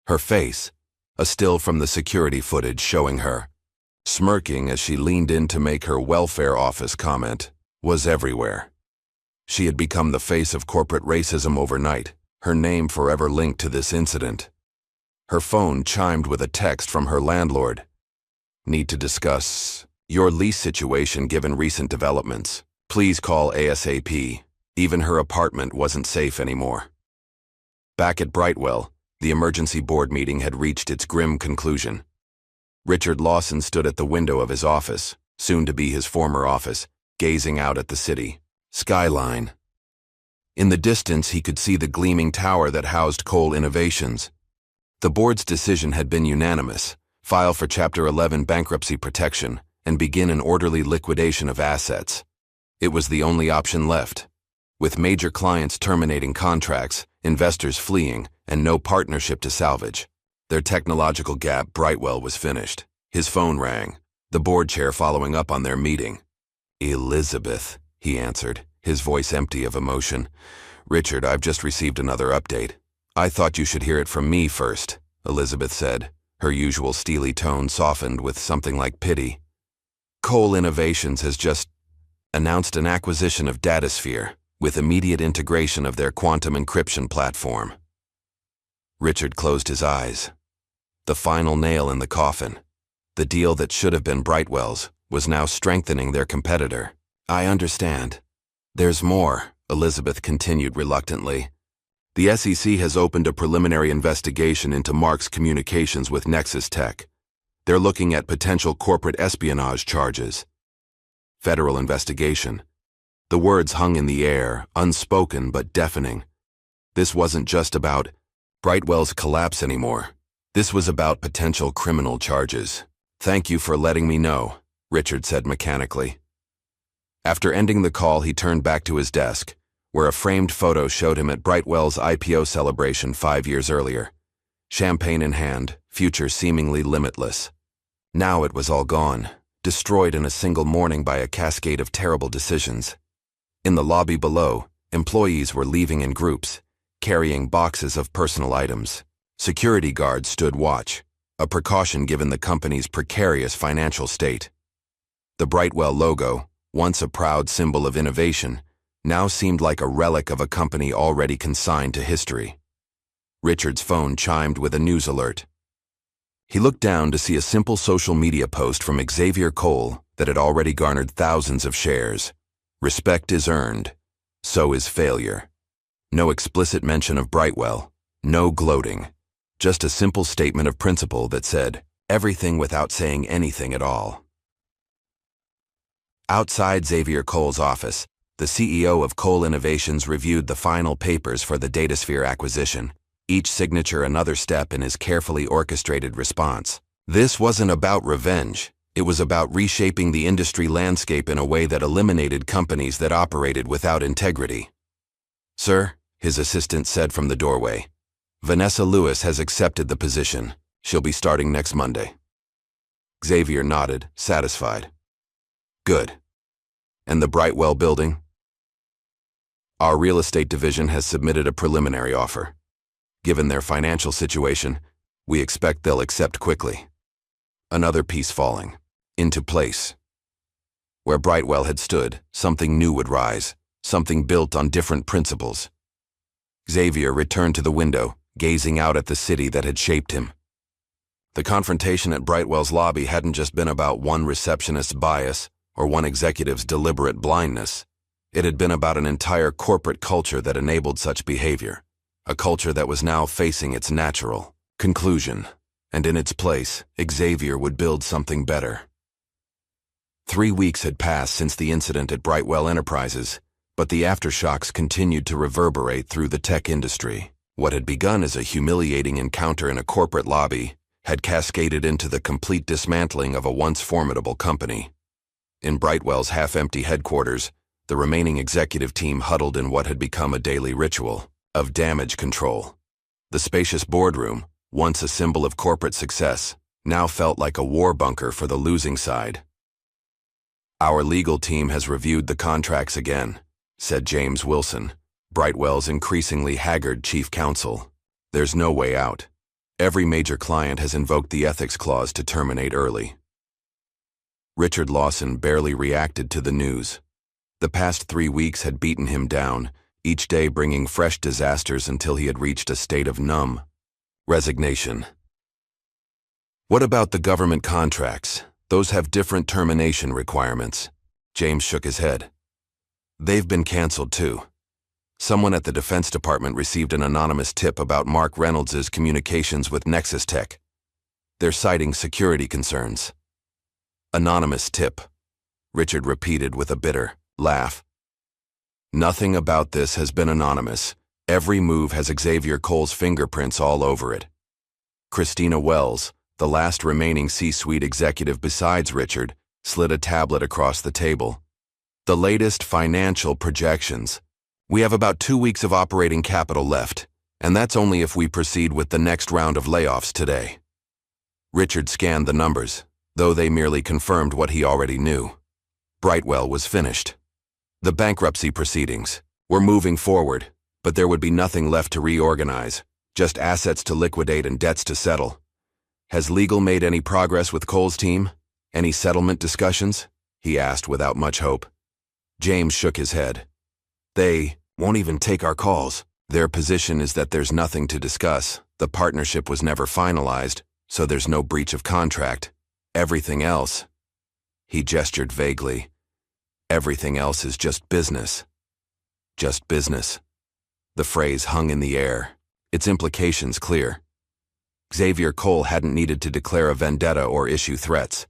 Speaker 1: Her face, a still from the security footage showing her, smirking as she leaned in to make her welfare office comment, was everywhere. She had become the face of corporate racism overnight, her name forever linked to this incident. Her phone chimed with a text from her landlord. Need to discuss your lease situation given recent developments. Please call ASAP. Even her apartment wasn't safe anymore. Back at Brightwell, the emergency board meeting had reached its grim conclusion. Richard Lawson stood at the window of his office, soon to be his former office, gazing out at the city skyline. In the distance, he could see the gleaming tower that housed Cole Innovations. The board's decision had been unanimous: file for Chapter 11 bankruptcy protection and begin an orderly liquidation of assets. It was the only option left. With major clients terminating contracts, investors fleeing, and no partnership to salvage, their technological gap, Brightwell was finished. His phone rang, the board chair following up on their meeting. "Elizabeth," he answered, his voice empty of emotion. "Richard, I've just received another update." "I thought you should hear it from me first," Elizabeth said, her usual steely tone softened with something like pity. "Cole Innovations has just announced an acquisition of DataSphere, with immediate integration of their quantum encryption platform." Richard closed his eyes. The final nail in the coffin. The deal that should have been Brightwell's was now strengthening their competitor. "I understand. There's more," Elizabeth continued reluctantly. "The SEC has opened a preliminary investigation into Mark's communications with Nexus Tech. They're looking at potential corporate espionage charges." Federal investigation. The words hung in the air, unspoken but deafening. This wasn't just about Brightwell's collapse anymore. This was about potential criminal charges. "Thank you for letting me know," Richard said mechanically. After ending the call, he turned back to his desk, where a framed photo showed him at Brightwell's IPO celebration 5 years earlier. Champagne in hand, future seemingly limitless. Now it was all gone, destroyed in a single morning by a cascade of terrible decisions. In the lobby below, employees were leaving in groups, carrying boxes of personal items. Security guards stood watch, a precaution given the company's precarious financial state. The Brightwell logo, once a proud symbol of innovation, now seemed like a relic of a company already consigned to history. Richard's phone chimed with a news alert. He looked down to see a simple social media post from Xavier Cole that had already garnered thousands of shares. "Respect is earned. So is failure." No explicit mention of Brightwell, no gloating. Just a simple statement of principle that said everything without saying anything at all. Outside Xavier Cole's office, the CEO of Cole Innovations reviewed the final papers for the DataSphere acquisition, each signature another step in his carefully orchestrated response. This wasn't about revenge. It was about reshaping the industry landscape in a way that eliminated companies that operated without integrity. "Sir," his assistant said from the doorway, "Vanessa Lewis has accepted the position. She'll be starting next Monday." Xavier nodded, satisfied. "Good. And the Brightwell building?" "Our real estate division has submitted a preliminary offer. Given their financial situation, we expect they'll accept quickly." Another piece falling into place. Where Brightwell had stood, something new would rise, something built on different principles. Xavier returned to the window, gazing out at the city that had shaped him. The confrontation at Brightwell's lobby hadn't just been about one receptionist's bias or one executive's deliberate blindness. It had been about an entire corporate culture that enabled such behavior, a culture that was now facing its natural conclusion, and in its place, Xavier would build something better. 3 weeks had passed since the incident at Brightwell Enterprises, but the aftershocks continued to reverberate through the tech industry. What had begun as a humiliating encounter in a corporate lobby had cascaded into the complete dismantling of a once formidable company. In Brightwell's half-empty headquarters, the remaining executive team huddled in what had become a daily ritual of damage control. The spacious boardroom, once a symbol of corporate success, now felt like a war bunker for the losing side. "Our legal team has reviewed the contracts again," said James Wilson, Brightwell's increasingly haggard chief counsel. "There's no way out. Every major client has invoked the ethics clause to terminate early." Richard Lawson barely reacted to the news. The past 3 weeks had beaten him down, each day bringing fresh disasters until he had reached a state of numb resignation. What about the government contracts? Those have different termination requirements. James shook his head. They've been canceled too. Someone at the Defense Department received an anonymous tip about Mark Reynolds' communications with Nexus Tech. They're citing security concerns. Anonymous tip, Richard repeated with a bitter laugh. Nothing about this has been anonymous. Every move has Xavier Cole's fingerprints all over it. Christina Wells, the last remaining C-suite executive besides Richard, slid a tablet across the table. The latest financial projections. We have about 2 weeks of operating capital left, and that's only if we proceed with the next round of layoffs today. Richard scanned the numbers, though they merely confirmed what he already knew. Brightwell was finished. The bankruptcy proceedings were moving forward, but there would be nothing left to reorganize, just assets to liquidate and debts to settle. Has legal made any progress with Cole's team? Any settlement discussions? He asked without much hope. James shook his head. They won't even take our calls. Their position is that there's nothing to discuss. The partnership was never finalized, so there's no breach of contract. Everything else, he gestured vaguely. Everything else is just business. Just business. The phrase hung in the air, its implications clear. Xavier Cole hadn't needed to declare a vendetta or issue threats.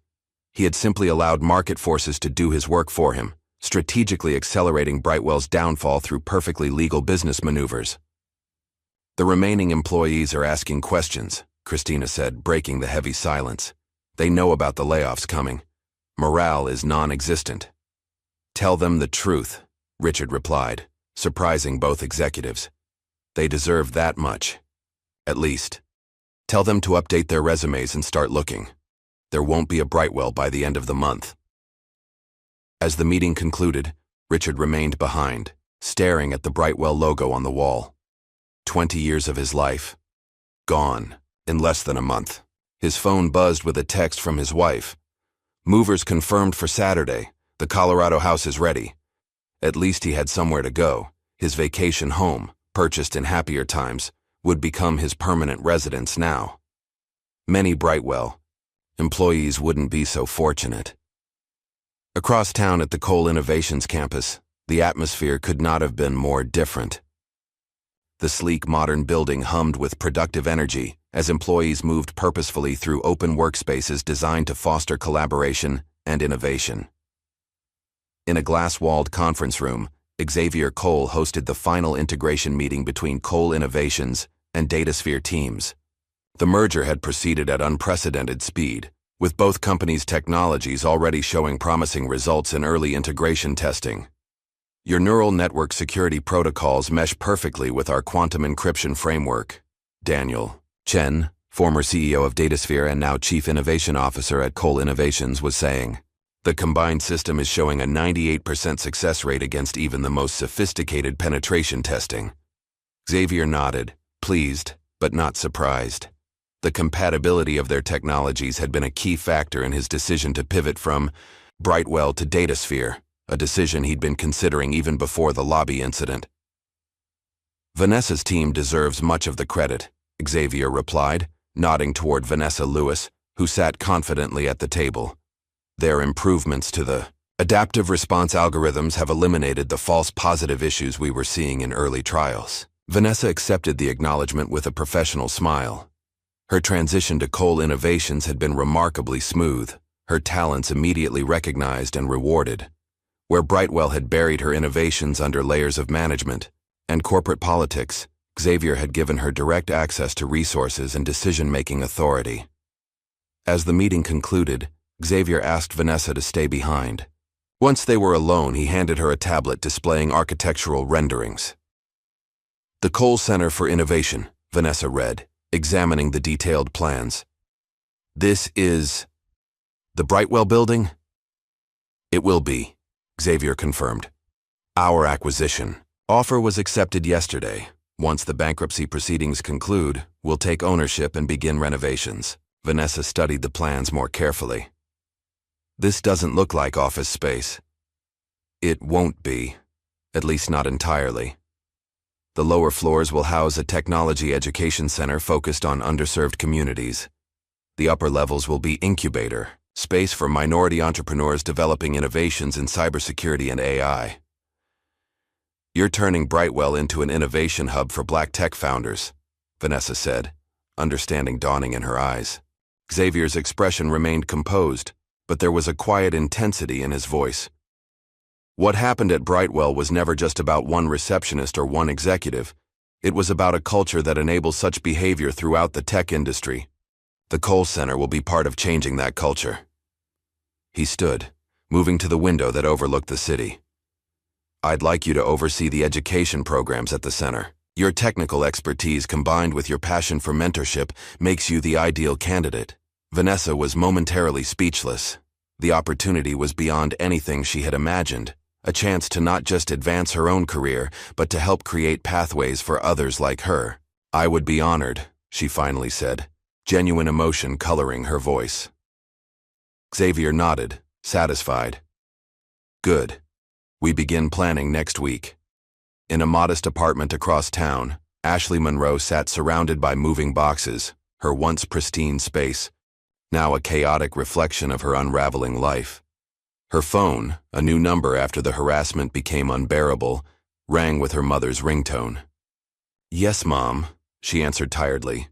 Speaker 1: He had simply allowed market forces to do his work for him, strategically accelerating Brightwell's downfall through perfectly legal business maneuvers. The remaining employees are asking questions, Christina said, breaking the heavy silence. They know about the layoffs coming. Morale is non-existent. Tell them the truth, Richard replied, surprising both executives. They deserve that much. At least. Tell them to update their resumes and start looking. There won't be a Brightwell by the end of the month. As the meeting concluded, Richard remained behind, staring at the Brightwell logo on the wall. 20 years of his life. Gone, in less than a month. His phone buzzed with a text from his wife. Movers confirmed for Saturday. The Colorado house is ready. At least he had somewhere to go. His vacation home, purchased in happier times, would become his permanent residence now. Many Brightwell employees wouldn't be so fortunate. Across town at the Cole Innovations campus, the atmosphere could not have been more different. The sleek modern building hummed with productive energy as employees moved purposefully through open workspaces designed to foster collaboration and innovation. In a glass-walled conference room, Xavier Cole hosted the final integration meeting between Cole Innovations and DataSphere teams. The merger had proceeded at unprecedented speed, with both companies' technologies already showing promising results in early integration testing. Your neural network security protocols mesh perfectly with our quantum encryption framework, Daniel Chen, former CEO of DataSphere and now Chief Innovation Officer at Cole Innovations, was saying. The combined system is showing a 98% success rate against even the most sophisticated penetration testing. Xavier nodded, pleased, but not surprised. The compatibility of their technologies had been a key factor in his decision to pivot from Brightwell to DataSphere, a decision he'd been considering even before the lobby incident. Vanessa's team deserves much of the credit, Xavier replied, nodding toward Vanessa Lewis, who sat confidently at the table. Their improvements to the adaptive response algorithms have eliminated the false positive issues we were seeing in early trials. Vanessa accepted the acknowledgement with a professional smile. Her transition to Cole Innovations had been remarkably smooth, her talents immediately recognized and rewarded. Where Brightwell had buried her innovations under layers of management and corporate politics, Xavier had given her direct access to resources and decision-making authority. As the meeting concluded, Xavier asked Vanessa to stay behind. Once they were alone, he handed her a tablet displaying architectural renderings. The Cole Center for Innovation, Vanessa read, examining the detailed plans. This is the Brightwell building? It will be, Xavier confirmed. Our acquisition. Offer was accepted yesterday. Once the bankruptcy proceedings conclude, we'll take ownership and begin renovations. Vanessa studied the plans more carefully. This doesn't look like office space. It won't be, at least not entirely. The lower floors will house a technology education center focused on underserved communities. The upper levels will be incubator, space for minority entrepreneurs developing innovations in cybersecurity and AI. You're turning Brightwell into an innovation hub for Black tech founders, Vanessa said, understanding dawning in her eyes. Xavier's expression remained composed, but there was a quiet intensity in his voice. What happened at Brightwell was never just about one receptionist or one executive. It was about a culture that enables such behavior throughout the tech industry. The Cole Center will be part of changing that culture. He stood, moving to the window that overlooked the city. I'd like you to oversee the education programs at the center. Your technical expertise combined with your passion for mentorship makes you the ideal candidate. Vanessa was momentarily speechless. The opportunity was beyond anything she had imagined. A chance to not just advance her own career, but to help create pathways for others like her. I would be honored, she finally said, genuine emotion coloring her voice. Xavier nodded, satisfied. Good. We begin planning next week. In a modest apartment across town, Ashley Monroe sat surrounded by moving boxes, her once pristine space, now a chaotic reflection of her unraveling life. Her phone, a new number after the harassment became unbearable, rang with her mother's ringtone. Yes, Mom, she answered tiredly.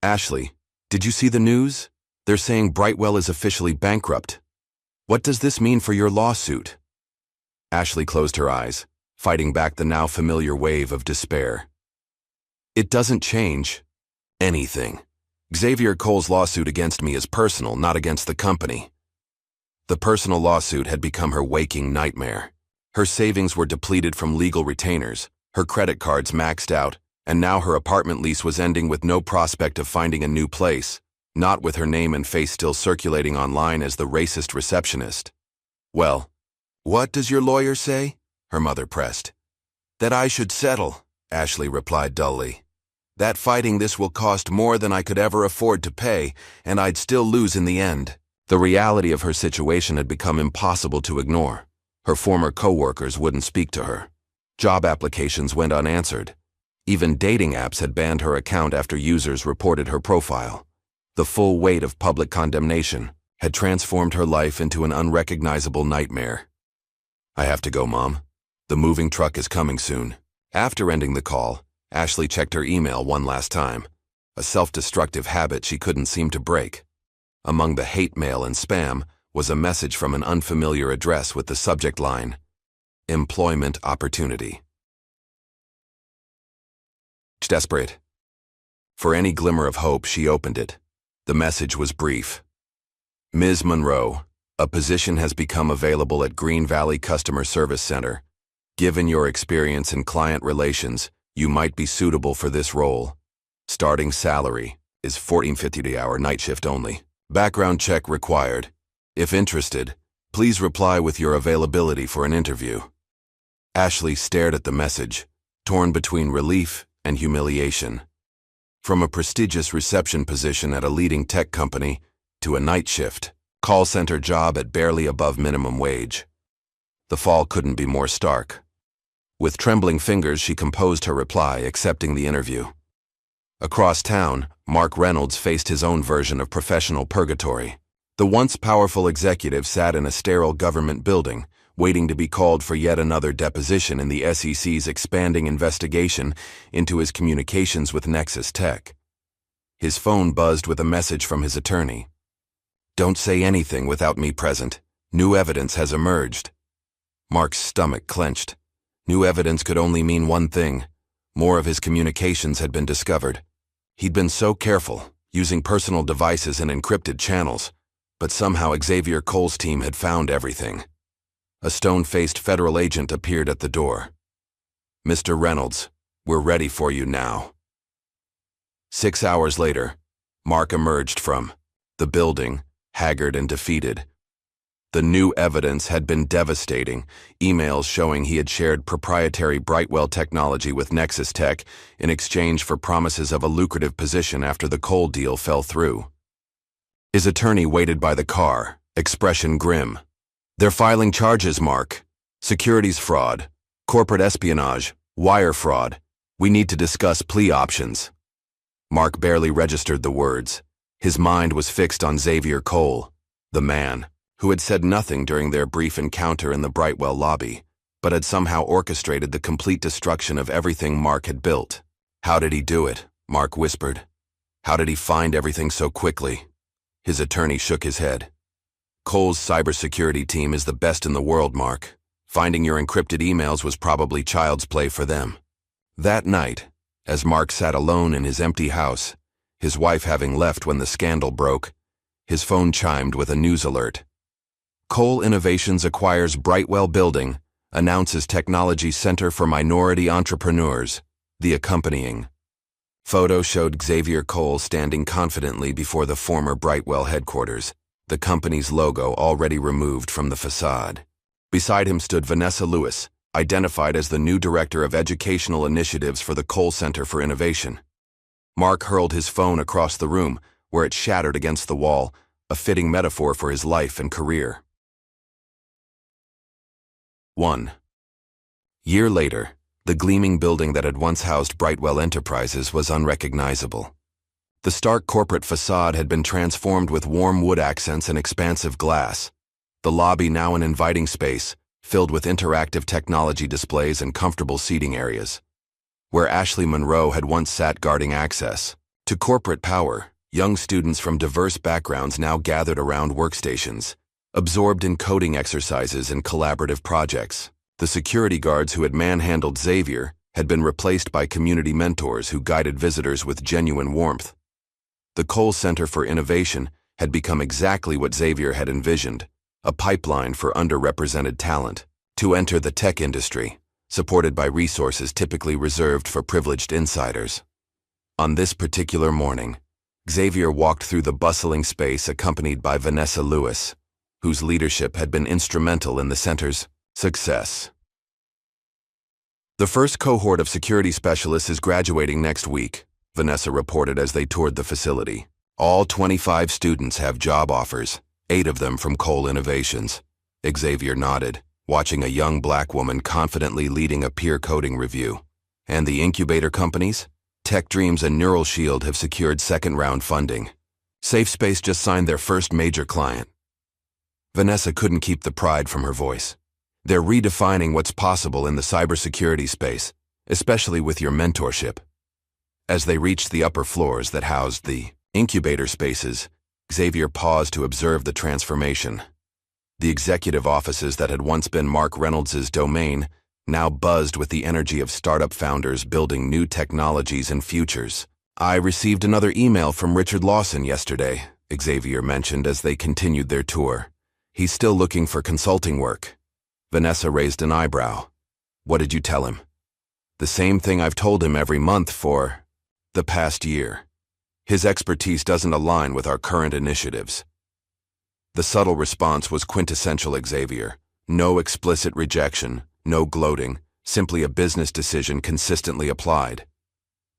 Speaker 1: Ashley, did you see the news? They're saying Brightwell is officially bankrupt. What does this mean for your lawsuit? Ashley closed her eyes, fighting back the now familiar wave of despair. It doesn't change anything. Xavier Cole's lawsuit against me is personal, not against the company. The personal lawsuit had become her waking nightmare. Her savings were depleted from legal retainers, her credit cards maxed out, and now her apartment lease was ending with no prospect of finding a new place, not with her name and face still circulating online as the racist receptionist. Well, what does your lawyer say? Her mother pressed. That I should settle, Ashley replied dully. That fighting this will cost more than I could ever afford to pay, and I'd still lose in the end. The reality of her situation had become impossible to ignore. Her former co-workers wouldn't speak to her. Job applications went unanswered. Even dating apps had banned her account after users reported her profile. The full weight of public condemnation had transformed her life into an unrecognizable nightmare. I have to go, Mom. The moving truck is coming soon. After ending the call, Ashley checked her email one last time, a self-destructive habit she couldn't seem to break. Among the hate mail and spam was a message from an unfamiliar address with the subject line, Employment Opportunity. Desperate. For any glimmer of hope, she opened it. The message was brief. Ms. Monroe, a position has become available at Green Valley Customer Service Center. Given your experience in client relations, you might be suitable for this role. Starting salary is $14.50 the hour, night shift only. Background check required. If interested, please reply with your availability for an interview. Ashley stared at the message, torn between relief and humiliation. From a prestigious reception position at a leading tech company to a night shift, call center job at barely above minimum wage. The fall couldn't be more stark. With trembling fingers, she composed her reply, accepting the interview. Across town, Mark Reynolds faced his own version of professional purgatory. The once powerful executive sat in a sterile government building, waiting to be called for yet another deposition in the SEC's expanding investigation into his communications with Nexus Tech. His phone buzzed with a message from his attorney. Don't say anything without me present. New evidence has emerged. Mark's stomach clenched. New evidence could only mean one thing. More of his communications had been discovered. He'd been so careful, using personal devices and encrypted channels, but somehow Xavier Cole's team had found everything. A stone-faced federal agent appeared at the door. Mr. Reynolds, we're ready for you now. 6 hours later, Mark emerged from the building, haggard and defeated. The new evidence had been devastating, emails showing he had shared proprietary Brightwell technology with Nexus Tech in exchange for promises of a lucrative position after the Cole deal fell through. His attorney waited by the car, expression grim. "They're filing charges, Mark. Securities fraud, corporate espionage, wire fraud. We need to discuss plea options." Mark barely registered the words. His mind was fixed on Xavier Cole, the man who had said nothing during their brief encounter in the Brightwell lobby, but had somehow orchestrated the complete destruction of everything Mark had built. "How did he do it?" Mark whispered. "How did he find everything so quickly?" His attorney shook his head. "Cole's cybersecurity team is the best in the world, Mark. Finding your encrypted emails was probably child's play for them." That night, as Mark sat alone in his empty house, his wife having left when the scandal broke, his phone chimed with a news alert. "Cole Innovations acquires Brightwell Building, announces Technology Center for Minority Entrepreneurs." The accompanying photo showed Xavier Cole standing confidently before the former Brightwell headquarters, the company's logo already removed from the facade. Beside him stood Vanessa Lewis, identified as the new Director of Educational Initiatives for the Cole Center for Innovation. Mark hurled his phone across the room, where it shattered against the wall, a fitting metaphor for his life and career. 1 year later, the gleaming building that had once housed Brightwell Enterprises was unrecognizable. The stark corporate facade had been transformed with warm wood accents and expansive glass. The lobby now an inviting space, filled with interactive technology displays and comfortable seating areas. Where Ashley Monroe had once sat guarding access to corporate power, young students from diverse backgrounds now gathered around workstations, absorbed in coding exercises and collaborative projects. The security guards who had manhandled Xavier had been replaced by community mentors who guided visitors with genuine warmth. The Cole Center for Innovation had become exactly what Xavier had envisioned, a pipeline for underrepresented talent to enter the tech industry, supported by resources typically reserved for privileged insiders. On this particular morning, Xavier walked through the bustling space accompanied by Vanessa Lewis, whose leadership had been instrumental in the center's success. "The first cohort of security specialists is graduating next week," Vanessa reported as they toured the facility. "All 25 students have job offers, 8 of them from Cole Innovations." Xavier nodded, watching a young black woman confidently leading a peer coding review. "And the incubator companies? Tech Dreams and Neural Shield have secured second-round funding. SafeSpace just signed their first major client." Vanessa couldn't keep the pride from her voice. "They're redefining what's possible in the cybersecurity space, especially with your mentorship." As they reached the upper floors that housed the incubator spaces, Xavier paused to observe the transformation. The executive offices that had once been Mark Reynolds's domain now buzzed with the energy of startup founders building new technologies and futures. "I received another email from Richard Lawson yesterday," Xavier mentioned as they continued their tour. "He's still looking for consulting work." Vanessa raised an eyebrow. "What did you tell him?" "The same thing I've told him every month for the past year. His expertise doesn't align with our current initiatives." The subtle response was quintessential Xavier. No explicit rejection, no gloating, simply a business decision consistently applied.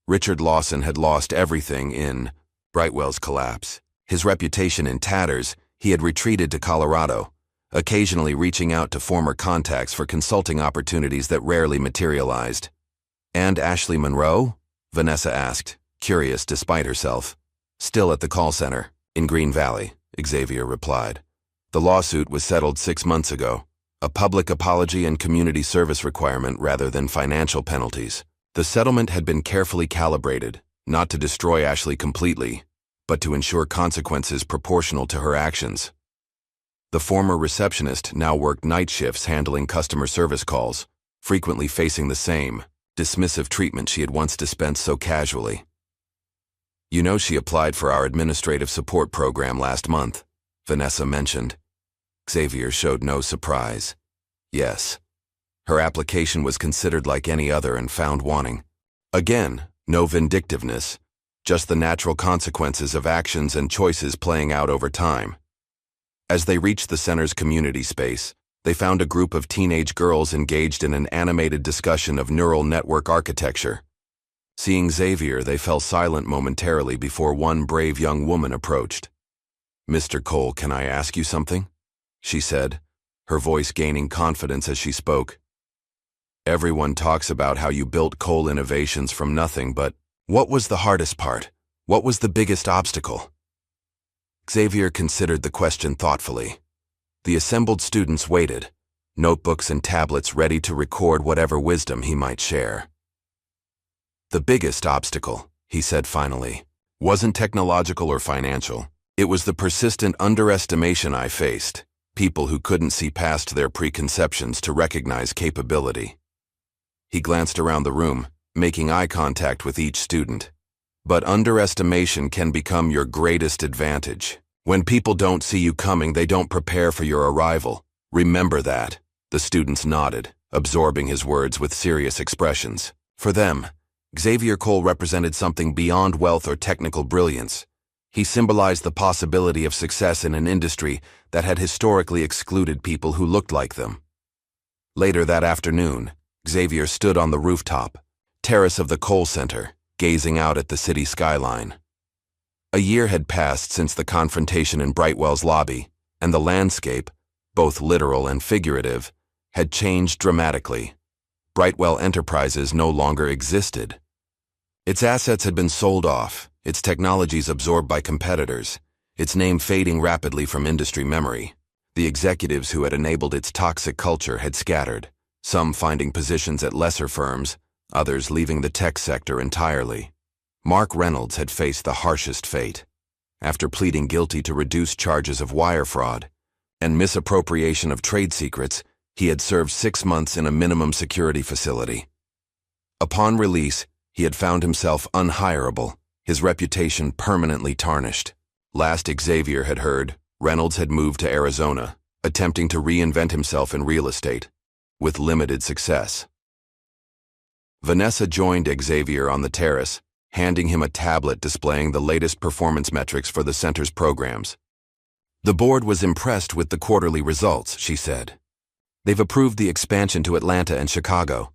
Speaker 1: Richard Lawson had lost everything in Brightwell's collapse. His reputation in tatters, he had retreated to Colorado, occasionally reaching out to former contacts for consulting opportunities that rarely materialized. "And Ashley Monroe?" Vanessa asked, curious despite herself. "Still at the call center, in Green Valley," Xavier replied. "The lawsuit was settled 6 months ago. A public apology and community service requirement rather than financial penalties. The settlement had been carefully calibrated, not to destroy Ashley completely, but to ensure consequences proportional to her actions." The former receptionist now worked night shifts handling customer service calls, frequently facing the same dismissive treatment she had once dispensed so casually. "You know she applied for our administrative support program last month," Vanessa mentioned. Xavier showed no surprise. "Yes. Her application was considered like any other and found wanting. Again, no vindictiveness, just the natural consequences of actions and choices playing out over time." As they reached the center's community space, they found a group of teenage girls engaged in an animated discussion of neural network architecture. Seeing Xavier, they fell silent momentarily before one brave young woman approached. "Mr. Cole, can I ask you something?" she said, her voice gaining confidence as she spoke. "Everyone talks about how you built Cole Innovations from nothing, but what was the hardest part? What was the biggest obstacle?" Xavier considered the question thoughtfully. The assembled students waited, notebooks and tablets ready to record whatever wisdom he might share. "The biggest obstacle," he said finally, "wasn't technological or financial. It was the persistent underestimation I faced, people who couldn't see past their preconceptions to recognize capability." He glanced around the room, making eye contact with each student. "But underestimation can become your greatest advantage. When people don't see you coming, they don't prepare for your arrival. Remember that." The students nodded, absorbing his words with serious expressions. For them, Xavier Cole represented something beyond wealth or technical brilliance. He symbolized the possibility of success in an industry that had historically excluded people who looked like them. Later that afternoon, Xavier stood on the rooftop, terrace of the Cole Center, gazing out at the city skyline. A year had passed since the confrontation in Brightwell's lobby, and the landscape, both literal and figurative, had changed dramatically. Brightwell Enterprises no longer existed. Its assets had been sold off, its technologies absorbed by competitors, its name fading rapidly from industry memory. The executives who had enabled its toxic culture had scattered, some finding positions at lesser firms, others leaving the tech sector entirely. Mark Reynolds had faced the harshest fate. After pleading guilty to reduced charges of wire fraud and misappropriation of trade secrets, he had served 6 months in a minimum security facility. Upon release, he had found himself unhireable, his reputation permanently tarnished. Last Xavier had heard, Reynolds had moved to Arizona, attempting to reinvent himself in real estate, with limited success. Vanessa joined Xavier on the terrace, handing him a tablet displaying the latest performance metrics for the center's programs. "The board was impressed with the quarterly results," she said. "They've approved the expansion to Atlanta and Chicago."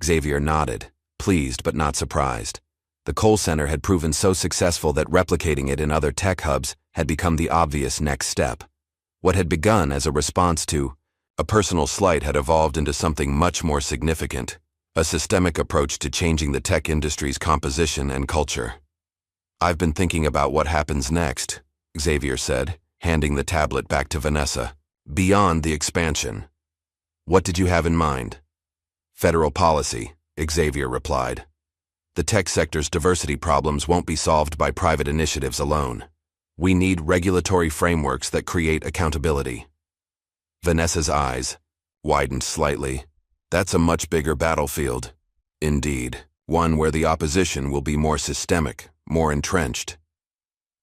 Speaker 1: Xavier nodded, pleased but not surprised. The Cole Center had proven so successful that replicating it in other tech hubs had become the obvious next step. What had begun as a response to a personal slight had evolved into something much more significant, a systemic approach to changing the tech industry's composition and culture. "I've been thinking about what happens next," Xavier said, handing the tablet back to Vanessa. "Beyond the expansion. What did you have in mind?" "Federal policy," Xavier replied. "The tech sector's diversity problems won't be solved by private initiatives alone. We need regulatory frameworks that create accountability." Vanessa's eyes widened slightly. "That's a much bigger battlefield." "Indeed, one where the opposition will be more systemic, more entrenched."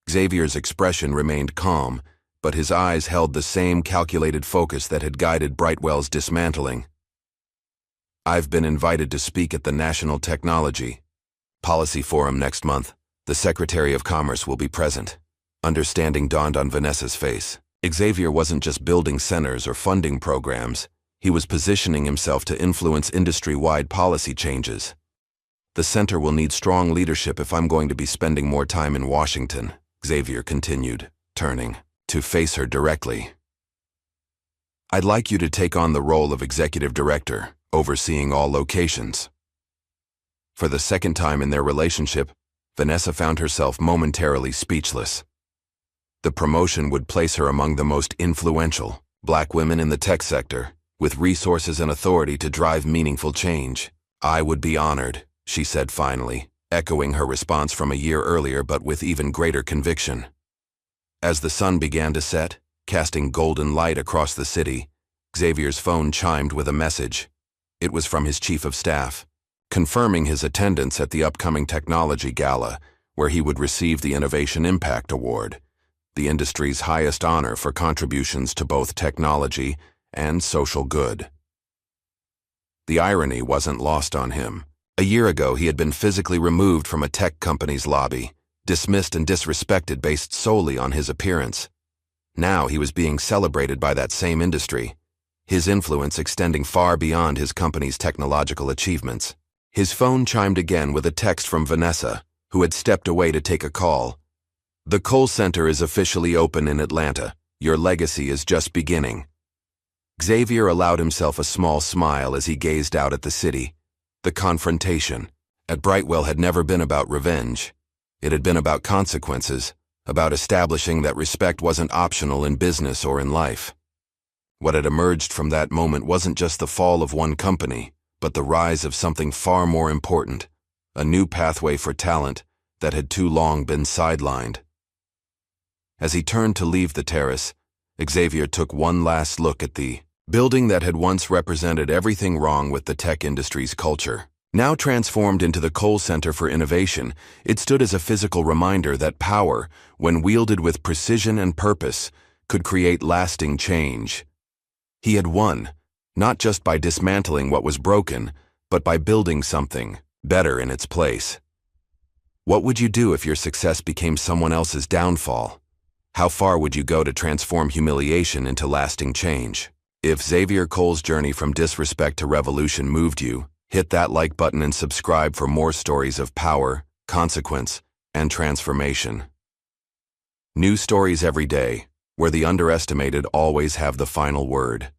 Speaker 1: Xavier's expression remained calm, but his eyes held the same calculated focus that had guided Brightwell's dismantling. "I've been invited to speak at the National Technology Policy Forum next month. The Secretary of Commerce will be present." Understanding dawned on Vanessa's face. Xavier wasn't just building centers or funding programs. He was positioning himself to influence industry-wide policy changes. "The center will need strong leadership if I'm going to be spending more time in Washington," Xavier continued, turning to face her directly. "I'd like you to take on the role of executive director, overseeing all locations." For the second time in their relationship, Vanessa found herself momentarily speechless. The promotion would place her among the most influential Black women in the tech sector, with resources and authority to drive meaningful change. "I would be honored," she said finally, echoing her response from a year earlier but with even greater conviction. As the sun began to set, casting golden light across the city, Xavier's phone chimed with a message. It was from his chief of staff, confirming his attendance at the upcoming technology gala, where he would receive the Innovation Impact Award, the industry's highest honor for contributions to both technology and social good. The irony wasn't lost on him. A year ago, he had been physically removed from a tech company's lobby, dismissed and disrespected based solely on his appearance. Now he was being celebrated by that same industry, his influence extending far beyond his company's technological achievements. His phone chimed again with a text from Vanessa, who had stepped away to take a call. The Cole Center is officially open in Atlanta. Your legacy is just beginning. Xavier allowed himself a small smile as he gazed out at the city. The confrontation at Brightwell had never been about revenge. It had been about consequences, about establishing that respect wasn't optional in business or in life. What had emerged from that moment wasn't just the fall of one company, but the rise of something far more important, a new pathway for talent that had too long been sidelined. As he turned to leave the terrace, Xavier took one last look at the building that had once represented everything wrong with the tech industry's culture. Now transformed into the Cole Center for Innovation, it stood as a physical reminder that power, when wielded with precision and purpose, could create lasting change. He had won, not just by dismantling what was broken, but by building something better in its place. What would you do if your success became someone else's downfall? How far would you go to transform humiliation into lasting change? If Xavier Cole's journey from disrespect to revolution moved you, hit that like button and subscribe for more stories of power, consequence, and transformation. New stories every day, where the underestimated always have the final word.